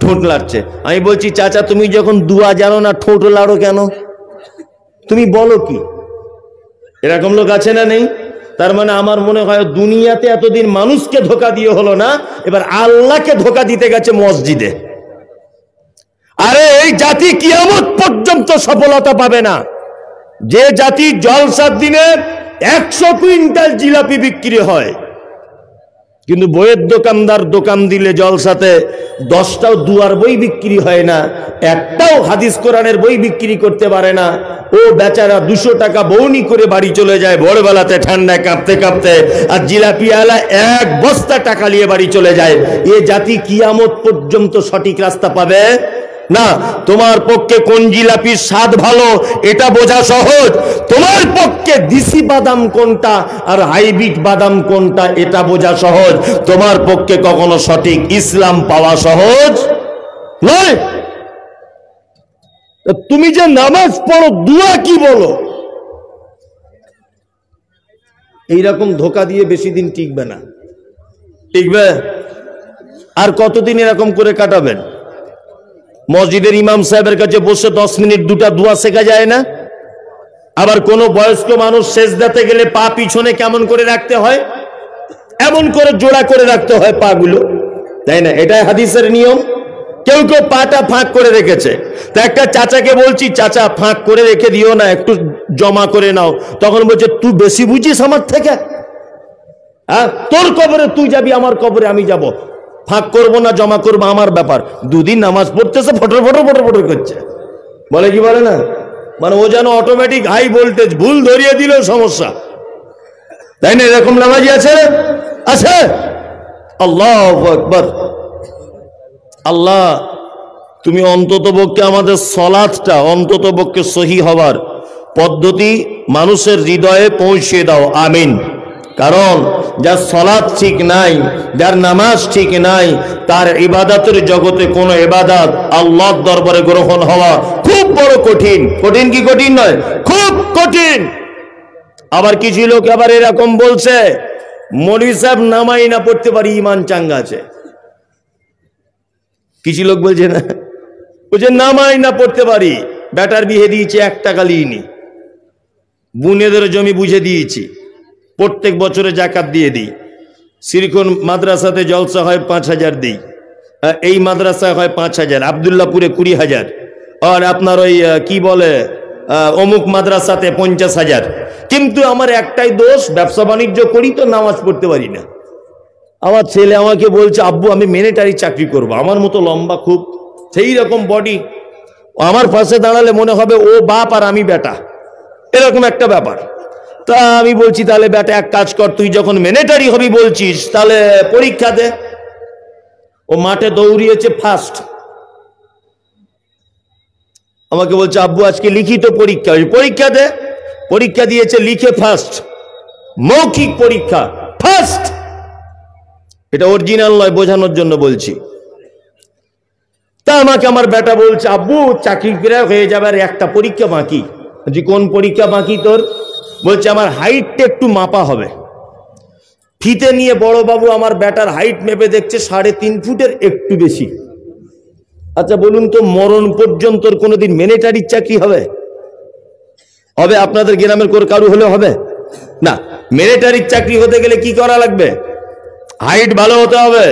ঠোঁট লাড়ছে। আমি বলছি, চাচা তুমি যখন দোয়া জানো না, ঠোঁট লাড়ো কেন? তুমি বলো কি? এরকম লোক আছে না নেই? তার মানে আমার মনে হয় দুনিয়াতে এতদিন মানুষকে ধোকা দিয়ে হলো না, এবার আল্লাহকে ধোকা দিতে গেছে মসজিদে। আরে এই জাতি কিয়ামত পর্যন্ত সফলতা পাবে না যে জাতি জলসার দিনে 100 কুইন্টাল জিলাপি বিক্রি হয়, কিন্তু বইয়ের দোকানদার দোকান দিলে জলসাতে 10টাও দুয়ার বই বিক্রি হয় না, একটাও হাদিস কোরআনের বই বিক্রি করতে পারে না। ও বেচারা 200 টাকা বউনি করে বাড়ি চলে যায় ভোরবেলাতে ঠান্ডায় কাঁপতে কাঁপতে, আর জিলাপি আলা 1 বস্তা টাকা নিয়ে বাড়ি চলে যায়। এ জাতি কিয়ামত পর্যন্ত সঠিক রাস্তা পাবে না। তোমার পক্ষে কোন জিলাপির স্বাদ ভালো এটা বোঝা সহজ, তোমার পক্ষে দেশি বাদাম কোনটা আর হাইব্রিড বাদাম কোনটা এটা বোঝা সহজ। তোমার পক্ষে কখনো সঠিক ইসলাম পাওয়া সহজ নয়। তুমি যে নামাজ পড়ো, দোয়া কি বলো, এইরকম ধোকা দিয়ে বেশি দিন টিকবে না। টিকবে? আর কতদিন এরকম করে কাটাবেন? মসজিদের ইমাম সাহেবের কাছে বসে 10 মিনিট 2টা দোয়া শেখা যায় না? আবার কোন বয়স্ক মানুষ সেজদাতে গেলে পা পিছনে কেমন করে রাখতে হয়, এমন করে জোড়া করে রাখতে হয় পা গুলো, তাই না? এটাই হাদিসের নিয়ম। কেউ কেউ পাটা ফাঁক করে রেখেছে। তো একটা চাচাকে বলছি, চাচা ফাঁক করে রেখে দিও না, একটু জমা করে নাও। তখন বলছে, তুই বেশি বুঝিস আমার থেকে? হ্যাঁ, তোর কবরে তুই যাবি, আমার কবরে আমি যাব, ফাঁক করবো না জমা করবো আমার ব্যাপার। 2 দিন নামাজ পড়তেছে, ফটর ফটর ফটর ফটর করছে, বলে কি বলে না? মানে ও যেন অটোমেটিক হাই ভোল্টেজ, ভুল ধরিয়ে দিলেও সমস্যা, তাই না? এরকম নামাজি আছে আছে। আল্লাহু আকবার। আল্লাহ তুমি অন্ততপক্ষে আমাদের সলাতটা অন্ততপক্ষে সহি হবার পদ্ধতি মানুষের হৃদয়ে পৌঁছে দাও, আমিন। কারণ যার সলাত ঠিক নাই, যার নামাজ ঠিক নাই, তার ইবাদতের জগতে কোনো ইবাদত আল্লাহর দরবারে গ্রহণ হওয়া খুব বড় কঠিন। কঠিন কি কঠিন নয়? খুব কঠিন। আবার কিছু লোক আবার এরকম বলছে, মৌলভী সাহেব নামাই না পড়তে পারি ইমান চাঙ্গা আছে। কিছু লোক বলছে না, বলছে নামাই না পড়তে পারি, বেটার বিয়ে দিয়েছি 1 টাকা লিইনি, বুনেদের জমি বুঝে দিয়েছি, প্রত্যেক বছরে জাকাত দিয়ে দিই, সিরিকন মাদ্রাসাতে জলসা হয় 5000 দিই, এই মাদ্রাসায় হয় 5000, আবদুল্লাহপুরে 20,000, আর আপনার ওই কি বলে অমুক মাদ্রাসাতে 50,000। কিন্তু আমার একটাই দোষ, ব্যবসা বাণিজ্য করি তো নামাজ পড়তে পারি না। আমার ছেলে আমাকে বলছে, আব্বু আমি মিলিটারি চাকরি করব, আমার মতো লম্বা, খুব সেই রকম বডি, আমার পাশে দাঁড়ালে মনে হবে ও বাপ আর আমি বেটা, এরকম একটা ব্যাপার। তা আমি বলছি তাহলে বেটা এক কাজ কর, তুই যখন মিলিটারি হবি বলছিস তাহলে পরীক্ষা দে। ও মাঠে দৌড়িয়েছে ফার্স্ট, আমাকে বলছে আব্বু আজকে লিখিত পরীক্ষা, পরীক্ষা দে। পরীক্ষা দিয়েছে, লিখে ফার্স্ট, মৌখিক পরীক্ষা ফার্স্ট। এটা অরিজিনাল নয়, বোঝানোর জন্য বলছি। তা আমাকে আমার বেটা বলছে, আব্বু চাকরি প্রায় হয়ে যাবে, আর একটা পরীক্ষা বাকি। যে কোন পরীক্ষা বাকি তোর? বলছে আমার হাইটটা একটু মাপা হবে। ফিতে নিয়ে বড় বাবু আমার বেটার হাইট মেপে দেখছে 3.5 ফুটের একটু বেশি। আচ্ছা বলুন তো, মরণ পর্যন্ত কোনোদিন মিলিটারির চাকরি হবে? হবে? আপনাদের গ্রামের কারু হলে হবে না। মিলিটারির চাকরি হতে গেলে কি করা লাগবে? হাইট ভালো হতে হবে,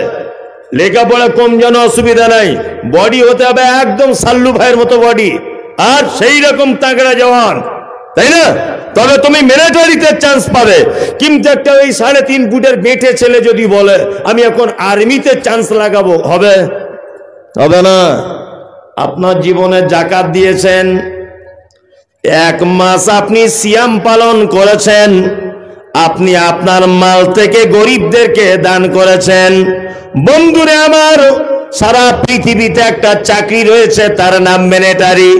লেখাপড়া কম যেন অসুবিধা নাই, বডি হতে হবে একদম সাল্লু ভাইয়ের মতো বডি, আর সেই রকম তাগড়া জওয়ান, তাই না? তবে তুমি মিলিটারিতে চান্স পাবে। কিন্তু একটা ওই 3.5 ফুটের বেঁটে ছেলে যদি বলে আমি এখন আর্মিতে চান্স লাগাবো, হবে? হবে না। আপনার জীবনে জাকাত দিয়েছেন, 1 মাস আপনি সিয়াম পালন করেছেন, আপনি আপনার মাল থেকে গরিবদেরকে দান করেছেন। বন্ধুরে আমার, সারা পৃথিবীতে একটা চাকরি রয়েছে, তার নাম মিলিটারি,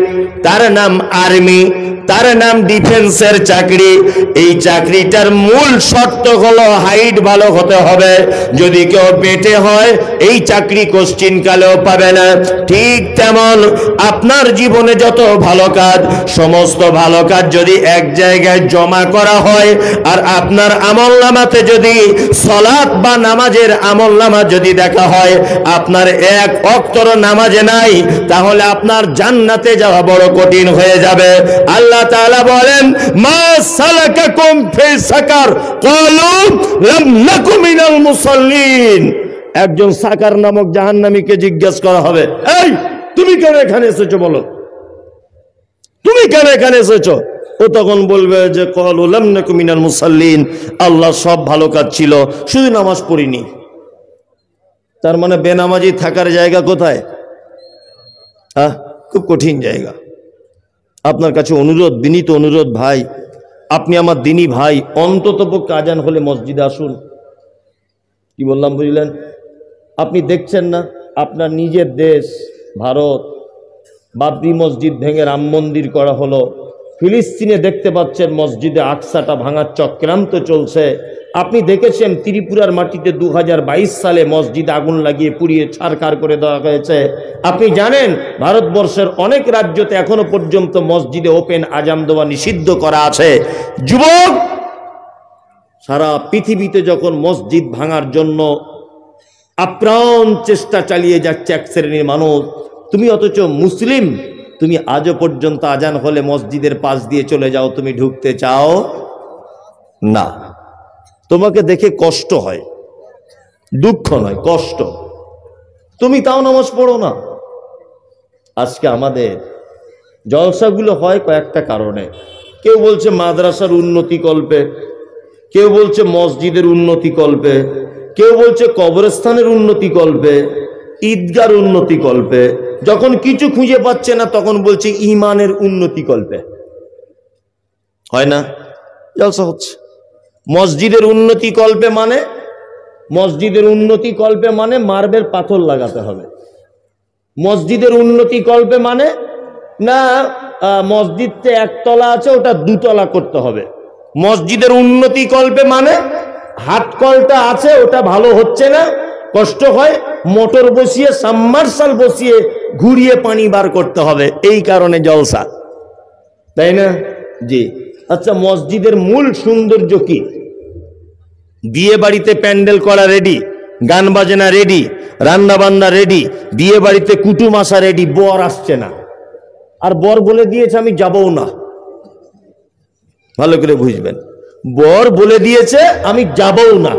তার নাম আর্মি, তার নাম ডিফেন্সের চাকরি। এই চাকরিটার মূল শর্ত হলো হাইট ভালো হতে হবে। যদি কেউ বেটে হয় এই চাকরি কোশ্চিন কালেও পাবে না। ঠিক তেমন আপনার জীবনে যত ভালো কাজ, সমস্ত ভালো কাজ যদি এক জায়গায় জমা করা হয়, আর আপনার আমলনামাতে যদি সালাত বা নামাজের আমলনামা যদি দেখা হয় আপনার 1 ওয়াক্তর নামাজে নাই, তাহলে আপনার জান্নাতে যাওয়া বড় কঠিন হয়ে যাবে। আল্লাহ তাআলা বলেন, মা সালাকাকুম ফি সাকার ক্বালু লাম নাকু মিনাল মুসাল্লিন। একজন সাকার নামক জাহান্নামীকে জিজ্ঞেস করা হবে, এই তুমি কেন এখানে এসেছো, বলো তুমি কেন এখানে এসেছো? ও তখন বলবে যে ক্বালু লাম নাকু মিনাল মুসাল্লিন, আল্লাহ সব ভালো কাজ ছিল, শুধু নামাজ পড়িনি। তার মানে বেনামাজি থাকার জায়গা কোথায়? খুব কঠিন জায়গা। আপনার কাছে অনুরোধ, বিনীত অনুরোধ, ভাই আপনি আমার দিনী ভাই, অন্ততপক্ষে আজান হলে মসজিদে আসুন। কি বললাম বুঝলেন? আপনি দেখছেন না আপনার নিজের দেশ ভারত, বাবরি মসজিদ ভেঙে রাম মন্দির করা হলো। ফিলিস্তিনে দেখতে পাচ্ছেন মসজিদে আকসাটা ভাঙার চক্রান্ত চলছে। আপনি দেখেছেন ত্রিপুরার মাটিতে 2022 সালে মসজিদে আগুন লাগিয়ে পুড়িয়ে ছারখার করে দেওয়া হয়েছে। আপনি জানেন ভারতবর্ষের অনেক রাজ্যতে এখনো পর্যন্ত মসজিদে ওপেন আজান দেওয়া নিষিদ্ধ করা আছে। যুবক, সারা পৃথিবীতে যখন মসজিদ ভাঙার জন্য আপ্রাণ চেষ্টা চালিয়ে যাচ্ছে এক শ্রেণীর মানুষ, তুমি অথচ মুসলিম, তুমি আজও পর্যন্ত আজান হলে মসজিদের পাশ দিয়ে চলে যাও, তুমি ঢুকতে চাও না। তোমাকে দেখে কষ্ট হয়, দুঃখ নয় কষ্ট, তুমি তাও নামাজ পড়ো না। আজকে আমাদের জলসাগুলো হয় কয়েকটা কারণে। কেউ বলছে মাদ্রাসার উন্নতি কল্পে, কেউ বলছে মসজিদের উন্নতি কল্পে, কেউ বলছে কবরস্থানের উন্নতি কল্পে, ঈদগার উন্নতি কল্পে। যখন কিছু খুঁজে পাচ্ছে না তখন বলছে ইমানের উন্নতি কল্পে। হয় না? জলসা হচ্ছে। মসজিদের উন্নতি কল্পে মানে মার্বেল পাথর লাগাতে হবে। মসজিদের উন্নতি কল্পে মানে না মসজিদটা একতলা আছে ওটা দুতলা করতে হবে। মসজিদের উন্নতি কল্পে মানে হাটকলটা আছে ওটা ভালো হচ্ছে না, কষ্ট হয়, মোটর বসিয়ে সাবমার্শাল বসিয়ে ঘুরিয়ে পানি বার করতে হবে, এই কারণে জলসা, তাই না? জি। আচ্ছা, মসজিদের মূল সৌন্দর্য কি? বিয়ে বাড়িতে প্যান্ডেল করা রেডি, গান বাজনা রেডি, রান্না বান্না রেডি, বিয়ে বাড়িতে কুটুম আসা রেডি, বর আসছে না, আর বর বলে দিয়েছে আমি যাবও না। ভালো করে বুঝবেন, বর বলে দিয়েছে আমি যাবও না।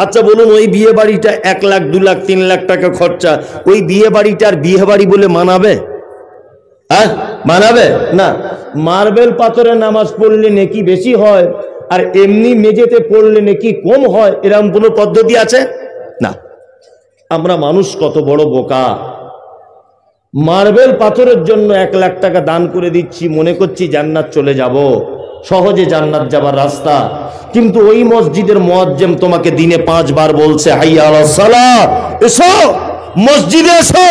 আচ্ছা বলুন, ওই বিয়ে বাড়িটা 1 লাখ 2 লাখ 3 লাখ টাকা খরচা, ওই বিয়ে বাড়িটার বিয়ে বাড়ি বলে মানাবে? হ্যাঁ, মানাবে না। মার্বেল পাথরে নামাজ পড়লে নেকি বেশি হয় আর এমনি মেঝেতে পড়লে নেকি কম হয়, এরকম কোনো পদ্ধতি আছে? না। আমরা মানুষ কত বড় বোকা, মার্বেল পাথরের জন্য 1 লাখ টাকা দান করে দিচ্ছি, মনে করছি জান্নাত চলে যাব, সহজে জান্নাত যাবার রাস্তা। কিন্তু ওই মসজিদের মুয়াজ্জিম তোমাকে দিনে 5 বার বলছে হাইয়া আলাস সালাত, এসো মসজিদে এসো।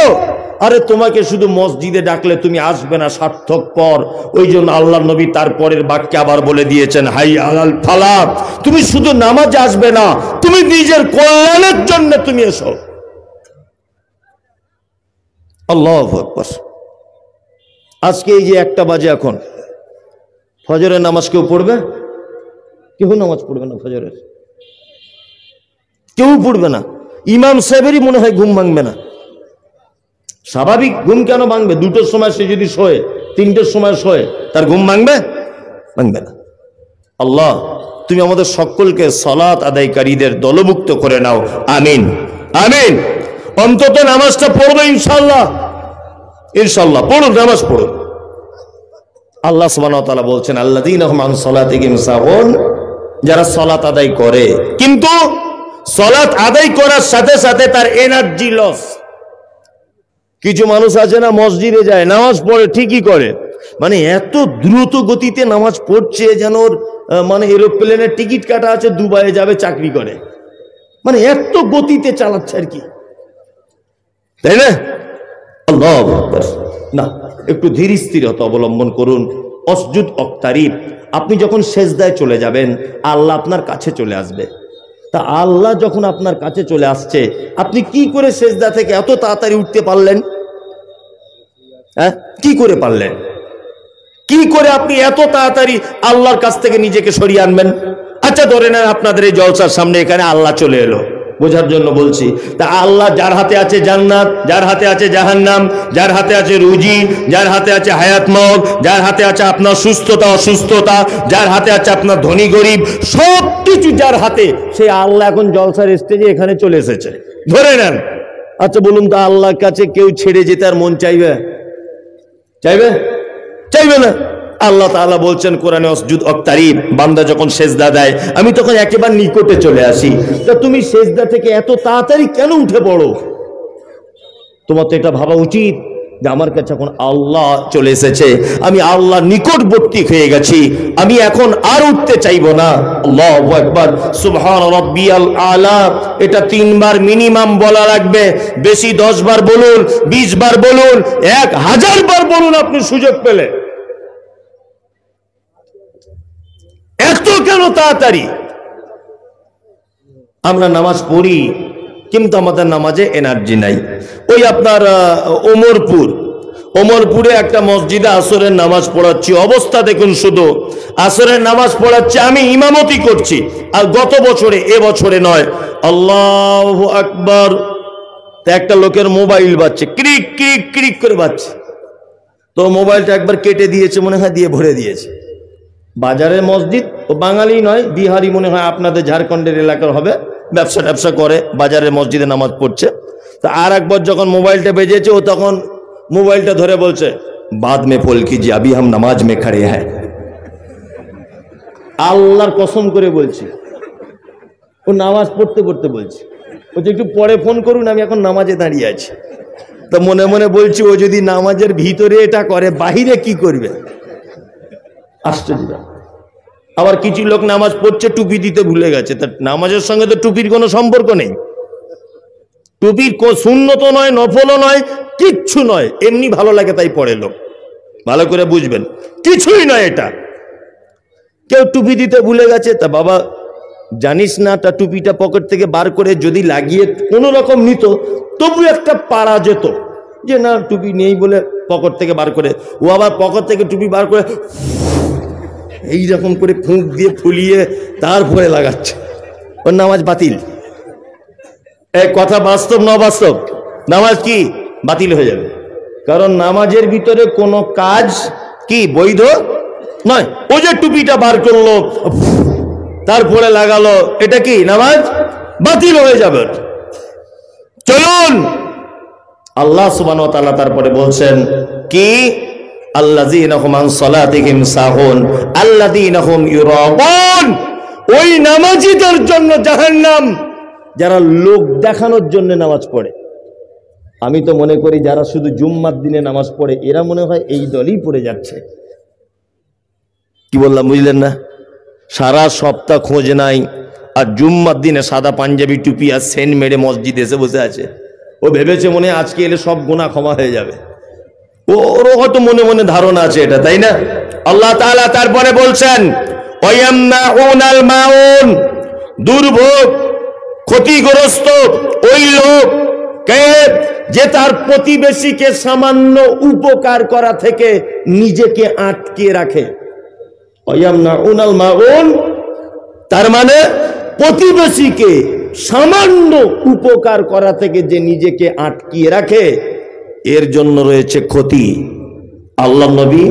আরে তোমাকে শুধু মসজিদে ডাকলে তুমি আসবে না, সার্থক পর। ওই জন্য আল্লাহর নবী তারপরের বাক্যে আবার বলে দিয়েছেন হাইয়া আলাল ফালাহ, তুমি শুধু নামাজে আসবে না, তুমি নিজের কল্যাণের জন্য তুমি এসো। আল্লাহু আকবার। আজকে এই যে 1টা বাজে, এখন ফজরের নামাজ কেউ পড়বে? কেউ নামাজ পড়বে না, ফজরের কেউ পড়বে না। ইমাম সাহেবেরই মনে হয় ঘুম ভাঙবে না। স্বাভাবিক ঘুম কেন ভাঙবে? 2টোর সময় সে যদি শোয়, 3টের সময় শোয়, তার ঘুম ভাঙবে? ভাঙবে না। আল্লাহ তুমি আমাদের সকলকে সালাত আদায়কারীদের দলভুক্ত করে নাও, আমিন আমিন। অন্তত নামাজটা পড়বে ইনশাআল্লাহ, ইনশাআল্লাহ পড়ুন, নামাজ পড়ুন। আল্লাহ সুবহানাহু ওয়া তাআলা বলছেন আল্লাযীনা হুম আন সালাতিহিম সাহুন, যারা সালাত আদায় করে কিন্তু সালাত আদায় করার সাথে সাথে তার এনার্জি লস। কিছু মানুষ আছে না, মসজিদে যায়, নামাজ পড়ে ঠিকই করে, মানে এত দ্রুত গতিতে নামাজ পড়ছে যেন ওর মানে এরোপ্লেনের টিকিট কাটা আছে, দুবাইয়ে যাবে চাকরি করে, মানে এত গতিতে চালাচ্ছে আর কি, তাই না? আল্লাহু আকবার। না, একটু ধীর স্থিরতা অবলম্বন করুন। অসজুদ অক্তারিব, আপনি যখন সেজদায় চলে যাবেন আল্লাহ আপনার কাছে চলে আসবে। তা আল্লাহ যখন আপনার কাছে চলে আসছে, আপনি কি করে সেজদা থেকে এত তাড়াতাড়ি উঠতে পারলেন? হ্যাঁ, কি করে পারলেন? কি করে আপনি এত তাড়াতাড়ি আল্লাহর কাছ থেকে নিজেকে সরিয়ে আনবেন? আচ্ছা ধরে নেন আপনাদের এই জলসার সামনে এখানে আল্লাহ চলে এলো, বোঝার জন্য বলছি। তা আল্লাহ যার হাতে আছে জান্নাত, যার হাতে আছে জাহান্নাম, যার হাতে আছে রুজি, যার হাতে আছে হায়াত মওত, যার হাতে আছে আপনার সুস্থতা অসুস্থতা, যার হাতে আছে আপনার ধনী গরিব, সব কিছু যার হাতে, সেই আল্লাহ এখন জলসার স্টেজে এখানে চলে এসেছে, ধরে নেন। আচ্ছা বলুন তো, আল্লাহর কাছে কেউ ছেড়ে যেতে আর মন চাইবে? চাইবে? চাইবে না। আল্লাহ তাআলা বলছেন কোরআনে অসজুদ অক্তারিব, বান্দা যখন সেজদা দেয় আমি তখন একেবারে নিকটে চলে আসি। তা তুমি সেজদা থেকে এত তাড়াতাড়ি কেন উঠে পড়ো? তোমার তো এটা ভাবা উচিত যে আমার কাছে এখন আল্লাহ চলে এসেছে, আমি আল্লাহ নিকটবর্তী হয়ে গেছি, আমি এখন আর উঠতে চাইবো না। আল্লাহু আকবার, সুবহান রাব্বিয়াল আলা, এটা 3 বার মিনিমাম বলা লাগবে, বেশি 10 বার বলুন, 20 বার বলুন, 1000 বার বলুন আপনি সুযোগ পেলে। এত কেন তাড়াতাড়ি? আমরা নামাজ পড়ি কিন্তু আমাদের নামাজে এনার্জি নাই। ওই আপনার ওমরপুরে একটা মসজিদে আসরের নামাজ পড়াচ্ছি, অবস্থা দেখুন, শুধু আসরের নামাজ পড়াচ্ছি, আমি ইমামতি করছি, আর গত বছরে, এবছরে নয়, আল্লাহু আকবার, একটা লোকের মোবাইল বাজছে, ক্রিক ক্রিক ক্রিক করে বাজছে, তো মোবাইলটা একবার কেটে দিয়েছে মনে হয়, দিয়ে ভরে দিয়েছে। বাজারের মসজিদ, ও বাঙালি নয়, বিহারি মনে হয়, আপনাদের ঝাড়খণ্ডের এলাকার হবে, ব্যবসা করে, বাজারের মসজিদে নামাজ পড়ছে। তা আর একবার যখন মোবাইলটা বেজেছে, ও তখন মোবাইলটা ধরে বলছে বাদ মে পোল কিজিয়ে, আবি হাম নামাজ মে খড়ে হ্যাঁ। আল্লাহর কসম করে বলছি, ও নামাজ পড়তে পড়তে বলছে, ও যে একটু পরে ফোন করুন, আমি এখন নামাজে দাঁড়িয়ে আছি। তো মনে মনে বলছি, ও যদি নামাজের ভিতরে এটা করে, বাহিরে কি করবে? আশ্চর্য। আবার কিছু লোক নামাজ পড়ছে টুপি দিতে ভুলে গেছে, তা নামাজের সঙ্গে তো টুপির কোনো সম্পর্ক নেই। টুপির সুন্নত নয়, নফলও নয়, কিচ্ছু নয়, এমনি ভালো লাগে তাই পড়ে লোক। ভালো করে বুঝবেন, কিছুই নয় এটা। কেউ টুপি দিতে ভুলে গেছে, তা বাবা জানিস না, তা টুপিটা পকেট থেকে বার করে যদি লাগিয়ে কোনো রকম নিত তবু একটা পারা যেত, যে না টুপি নেই বলে পকেট থেকে বার করে। ও আবার পকেট থেকে টুপি বার করে এইরকম করে ফুঁক দিয়ে ফুলিয়ে তারপরে লাগাচ্ছে, ওর নামাজ বাতিল। এই কথা বাস্তব না বাস্তব? নামাজ কি বাতিল হয়ে যাবে, কারণ নামাজের ভিতরে কোনো কাজ কি বৈধ নয়। ও যে টুপিটা বার করলো তারপরে লাগালো, এটা কি নামাজ বাতিল হয়ে যাবে। চলুন, আল্লাহ সুবহানাহু ওয়া তাআলা তারপরে বলছেন কি, আল্লাযীনা হুম আন সালাতিহিম সাহুন আল্লাযীনা হুম ইউরাউন, ওই নামাজীদের জন্য জাহান্নাম যারা লোক দেখানোর জন্য নামাজ পড়ে। আমি তো মনে করি যারা শুধু জুম্মার দিনে নামাজ পড়ে এরা মনে হয় এই দলই পড়ে যাচ্ছে। কি বললাম বুঝলেন না? সারা সপ্তাহ খোঁজ নাই, আর জুম্মার দিনে সাদা পাঞ্জাবি টুপি আর সেন্ট মেরে মসজিদে এসে বসে আছে। ও ভেবেছে মনে আজকে এলে সব গুনাহ ক্ষমা হয়ে যাবে, ওরও হয়তো মনে মনে ধারণা আছে এটা, তাই না? আল্লাহ তাআলা তারপরে বলছেন ওয়ায়ামনাউনাল মাউন, দুর্ভোগ ক্ষতিগ্রস্ত ওই লোক কে যে তার প্রতিবেশীকে সামান্য উপকার করা থেকে নিজেকে আটকে রাখে। ওয়ায়ামনাউনাল মাউন তার মানে প্রতিবেশীকে সামান্য উপকার করা থেকে যে নিজেকে আটকিয়ে রাখে, এর জন্য রয়েছে ক্ষতি। আল্লাহ নবী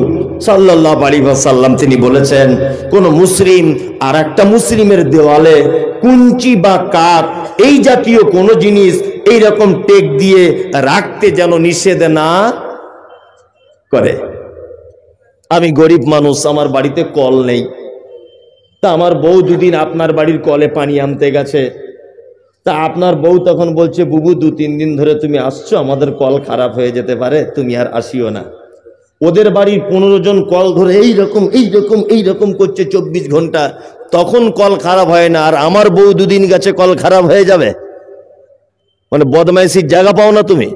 সাল্লাল্লাহু আলাইহি ওয়াসাল্লাম তিনি বলেছেন, কোন মুসলিম আর একটা মুসলিমের দেওয়ালে কুঞ্চি বা কাঠ এই জাতীয় কোন জিনিস এইরকম টেক দিয়ে রাখতে যেন নিষেধ না করে। আমি গরিব মানুষ, আমার বাড়িতে কল নেই, তা আমার বউ দুদিন আপনার বাড়ির কলে পানি আনতে গেছে, তা আপনার বউ তখন বলছে, বুবু 2-3 দিন ধরে তুমি আসছো, আমাদের কল খারাপ হয়ে যেতে পারে, তুমি আর আসিও না। ওদের বাড়ির 15 জন কল ধরে এইরকম করছে 24 ঘন্টা, তখন কল খারাপ হয় না, আর আমার বউ 2 দিন গেছে কল খারাপ হয়ে যাবে? মানে বদমাইশির জায়গা পাও না তুমি।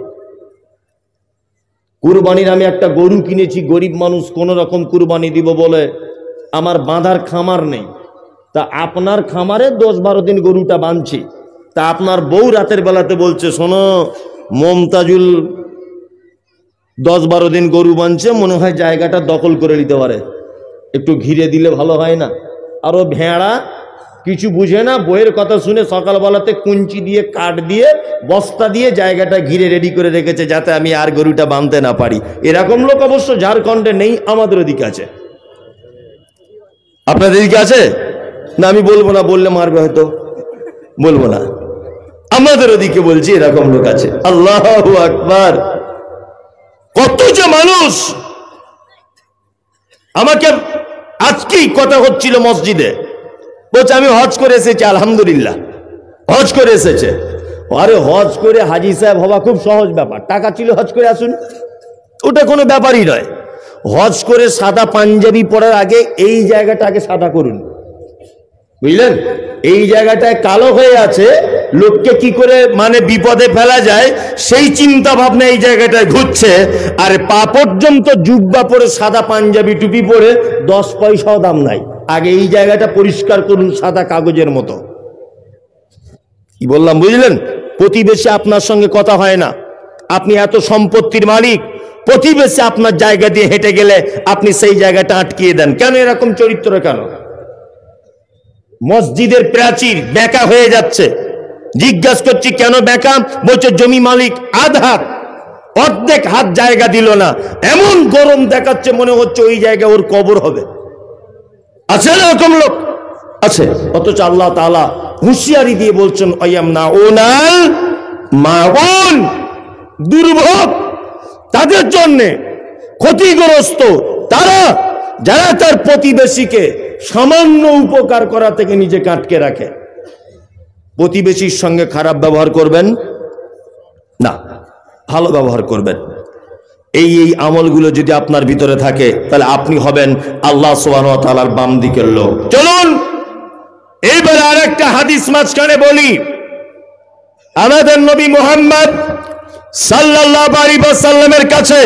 কুরবানির আমি একটা গরু কিনেছি, গরিব মানুষ, কোন রকম কুরবানি দিব বলে আমার বাঁধার খামার নেই, তা আপনার খামারে 10-12 দিন গরুটা বাঁধছি, তা আপনার বউ রাতের বেলাতে বলছে, শোনো মমতাজুল 10-12 দিন গরু বাঁধছে, মনে হয় জায়গাটা দখল করে নিতে পারে, একটু ঘিরে দিলে ভালো হয় না? আরো ভেড়া কিছু বুঝে না, বইয়ের কথা শুনে সকালবেলাতে কুঞ্চি দিয়ে কাঠ দিয়ে বস্তা দিয়ে জায়গাটা ঘিরে রেডি করে রেখেছে যাতে আমি আর গরুটা বাঁধতে না পারি। এরকম লোক অবশ্য ঝাড়খণ্ডে নেই, আমাদের ওদিকে আছে। আপনাদের দিকে আছে না? আমি বলবো না, বললে মারবে হয়তো, বলবো না। আমাদের ওদিকে বলছি এরকম লোক আছে। আল্লাহু আকবার! কত যে মানুষ! আমাকে আজকেই কথা হচ্ছিল মসজিদে, বলছে আমি হজ করে এসেছি, আলহামদুলিল্লাহ হজ করে এসেছে। আরে হজ করে হাজি সাহেব হওয়া খুব সহজ ব্যাপার, টাকা ছিল হজ করে আসুন, ওটা কোনো ব্যাপারই নয়। হজ করে সাদা পাঞ্জাবি পরার আগে এই জায়গাটা আগে সাদা করুন, বুঝলেন? এই জায়গাটায় কালো হয়ে আছে, লোককে কি করে মানে বিপদে ফেলা যায় সেই চিন্তা ভাবনা এই জায়গাটায় ঘুরছে। আর পা পর্যন্ত জুব্বা পরে সাদা পাঞ্জাবি টুপি পরে 10 পয়সাও দাম নাই। আগে এই জায়গাটা পরিষ্কার করুন সাদা কাগজের মতো। কি বললাম বুঝলেন? প্রতিবেশী আপনার সঙ্গে কথা হয় না, আপনি এত সম্পত্তির মালিক, প্রতিবেশী আপনার জায়গা দিয়ে হেঁটে গেলে আপনি সেই জায়গাটা আটকিয়ে দেন কেন? এরকম চরিত্র কেন? মসজিদের প্রাচীর বেঁকা হয়ে যাচ্ছে, জিজ্ঞাসা করছি কেন বেঁকা? বলছে জমি মালিক আধা অর্ধেক হাত জায়গা দিল না, এমন গরম দেখাচ্ছে মনে হচ্ছে ওই জায়গায় ওর কবর হবে। আছে না এরকম লোক? আছে। অথচ আল্লাহ তাআলা হুঁশিয়ারি দিয়ে বলছেন ওয়ায়ামনাউনাল মাউন, দুর্ভোগ তাদের জন্য, ক্ষতিগ্রস্ত তারা যারা তার প্রতিবেশীকে সামান্য উপকার করা থেকে নিজেকে আটকে রাখে। প্রতিবেশীর সঙ্গে খারাপ ব্যবহার করবেন না, ভালো ব্যবহার করবেন। এই আমলগুলো যদি আপনার ভিতরে থাকে তাহলে আপনি হবেন আল্লাহ সুবহানাহু ওয়া তাআলার বাম দিকের লোক। চলুন এইবার আরেকটা হাদিস মাঝখানে বলি। আমাদের নবী মুহাম্মদ সাল্লাল্লাহু আলাইহি ওয়াসাল্লামের কাছে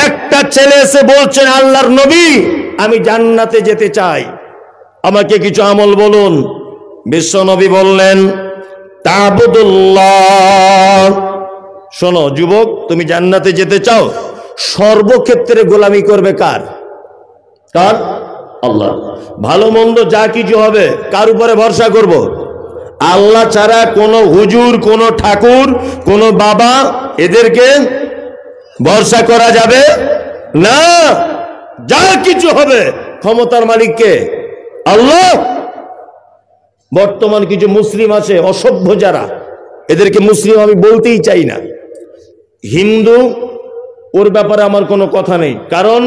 একটা ছেলে এসে বলছেন, আল্লাহর নবী আমি জান্নাতে যেতে চাই, আমাকে কিছু আমল বলুন। বিশ্ব নবী বললেন, তা'বুদুল্লাহ। শোনো যুবক, তুমি জান্নাতে যেতে চাও, সর্বক্ষেত্রে গোলামি করবে কার? কার? আল্লাহ। ভালো মন্দ যা কিছু হবে কার উপরে ভরসা করব? আল্লাহ ছাড়া কোনো হুজুর, কোনো ঠাকুর, কোনো বাবা এদেরকে ভরসা করা যাবে না। যা কিছু হবে ক্ষমতার মালিককে আল্লাহ। বর্তমান কিছু মুসলিম আছে অসভ্য যারা, এদেরকে মুসলিম আমি বলতেই চাই না। হিন্দু, ওর ব্যাপারে আমার কোনো কথা নেই, কারণ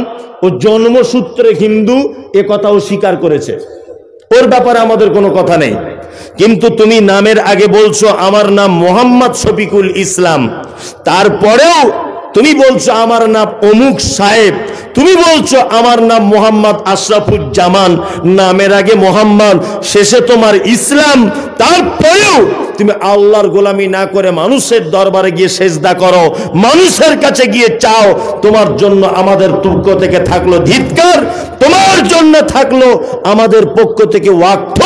ও জন্মসূত্রে হিন্দু, এ কথাও স্বীকার করেছে, ওর ব্যাপারে আমাদের কোনো কথা নেই। কিন্তু তুমি নামের আগে বলছো আমার নাম মোহাম্মদ শফিকুল ইসলাম, তারপরেও তুমি বলছো আমার নাম অমুক সাহেব, তুমি বলছো আমার নাম মোহাম্মদ আশরাফুজ্জামান, নামের আগে মোহাম্মদ, শেষে তোমার ইসলাম, তারপরেও তুমি আল্লাহর গোলামি না করে মানুষের দরবারে গিয়ে সেজদা করো, মানুষের কাছে গিয়ে চাও। তোমার জন্য আমাদের পক্ষ থেকে থাকলো ধিক্কার, তোমার জন্য থাকলো আমাদের পক্ষ থেকে ওয়াকফ,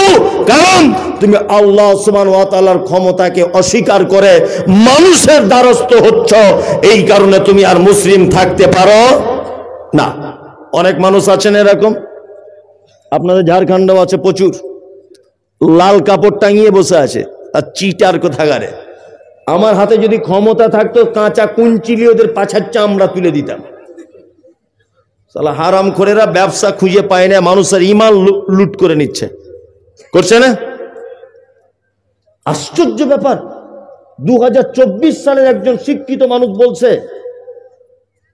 কারণ তুমি আল্লাহ সুবহানাহু ওয়া তাআলার ক্ষমতাকে অস্বীকার করে মানুষের দ্বারস্থ হচ্ছ। এই কারণে তুমি আর মুসলিম থাকতে পারো না। অনেক মানুষ আছেন এরকম, আপনাদের ঝাড়খণ্ডেও আছে প্রচুর, লাল কাপড় টাঙিয়ে বসে আছে আর চিটার কোথাকারে। আমার হাতে যদি ক্ষমতা থাকতো কাঁচা কুঞ্চিলি ওদের পাছার চামড়া তুলে দিতাম। সালা হারামখোরেরা ব্যবসা খুঁজে পায় না, মানুষের ঈমান লুট করে নিচ্ছে, করছে না? আশ্চর্য ব্যাপার। 2024 সালের একজন শিক্ষিত মানুষ বলছে,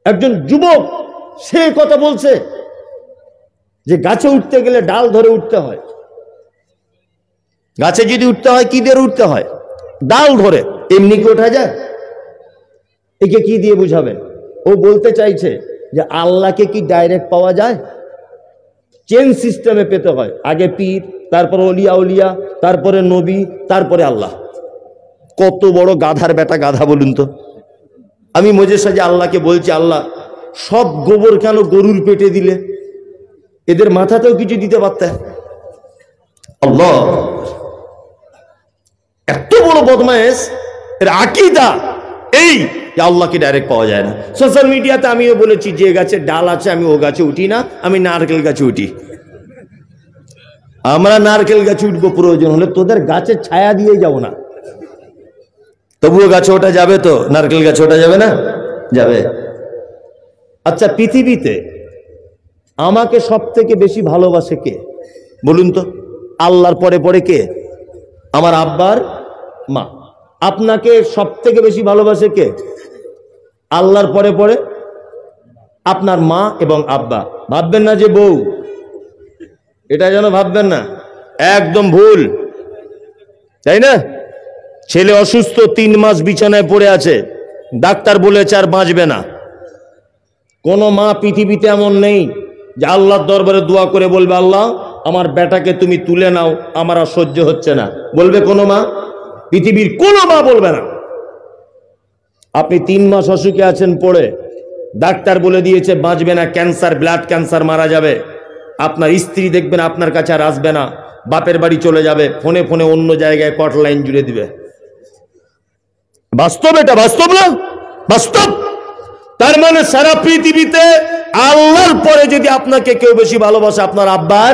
একজন যুবক সে কথা বলছে যে গাছে উঠতে গেলে ডাল ধরে উঠতে হয়। গাছে যদি উঠতে হয় কি দিয়ে উঠতে হয়? ডাল ধরে। এমনি কি ওঠা যায়? একে কি দিয়ে বুঝাবেন? ও বলতে চাইছে যে আল্লাহকে কি ডাইরেক্ট পাওয়া যায়? চেন সিস্টেমে পেতে হয়, আগে পীর, তারপরে অলিয়া উলিয়া, তারপরে নবী, তারপরে আল্লাহ। কত বড় গাধার বেটা গাধা বলুন তো। আমি মজে সাজে আল্লাহকে বলছি, আল্লাহ সব গোবর কেন গরুর পেটে দিলে? এদের মাথাতেও কিছু দিতে পারতে। আল্লাহ এত বড় বদমায়েশ, এর আকীদা এই যে আল্লাহকে ডাইরেক্ট পাওয়া যায় না। সোশ্যাল মিডিয়াতে আমিও বলেছি যে গাছে ডাল আছে আমি ও গাছে উঠি না, আমি নারকেল গাছে উঠি। আমরা নারকেল গাছে উঠবো প্রয়োজন হলে, তোদের গাছের ছায়া দিয়ে যাবো না। তবুও গাছে ওঠা যাবে তো? নারকেল গাছে ওঠা যাবে না? যাবে। আচ্ছা, পৃথিবীতে আমাকে সব থেকে বেশি ভালোবাসে কে বলুন তো? আল্লাহর পরে পরে কে? আমার আব্বার মা। আপনাকে সব থেকে বেশি ভালোবাসে কে? আল্লাহর পরে পরে আপনার মা এবং আব্বা। ভাববেন না যে বউ, এটা যেন ভাববেন না, একদম ভুল, তাই না? ছেলে অসুস্থ, 3 মাস বিছানায় পড়ে আছে, ডাক্তার বলেছে আর বাঁচবে না। কোন মা পৃথিবীতে এমন নেই যে আল্লাহর দরবারে দোয়া করে বলবে আল্লাহ আমার বেটাকে তুমি তুলে নাও, আমার আর সহ্য হচ্ছে না। বলবে কোনো মা? পৃথিবীর কোনো মা বলবে না। আপনি 3 মাস অসুখে আছেন পড়ে, ডাক্তার বলে দিয়েছে বাঁচবে না, ক্যান্সার, ব্লাড ক্যান্সার, মারা যাবে। আপনার স্ত্রী দেখবেন আপনার কাছে আর আসবে না, বাপের বাড়ি চলে যাবে, ফোনে ফোনে অন্য জায়গায় কট লাইন জুড়ে দিবে। বাস্তব, এটা বাস্তব না? বাস্তব। তার মানে সারা পৃথিবীতে আল্লাহর পরে যদি আপনাকে কেউ বেশি ভালোবাসে, আপনার আব্বার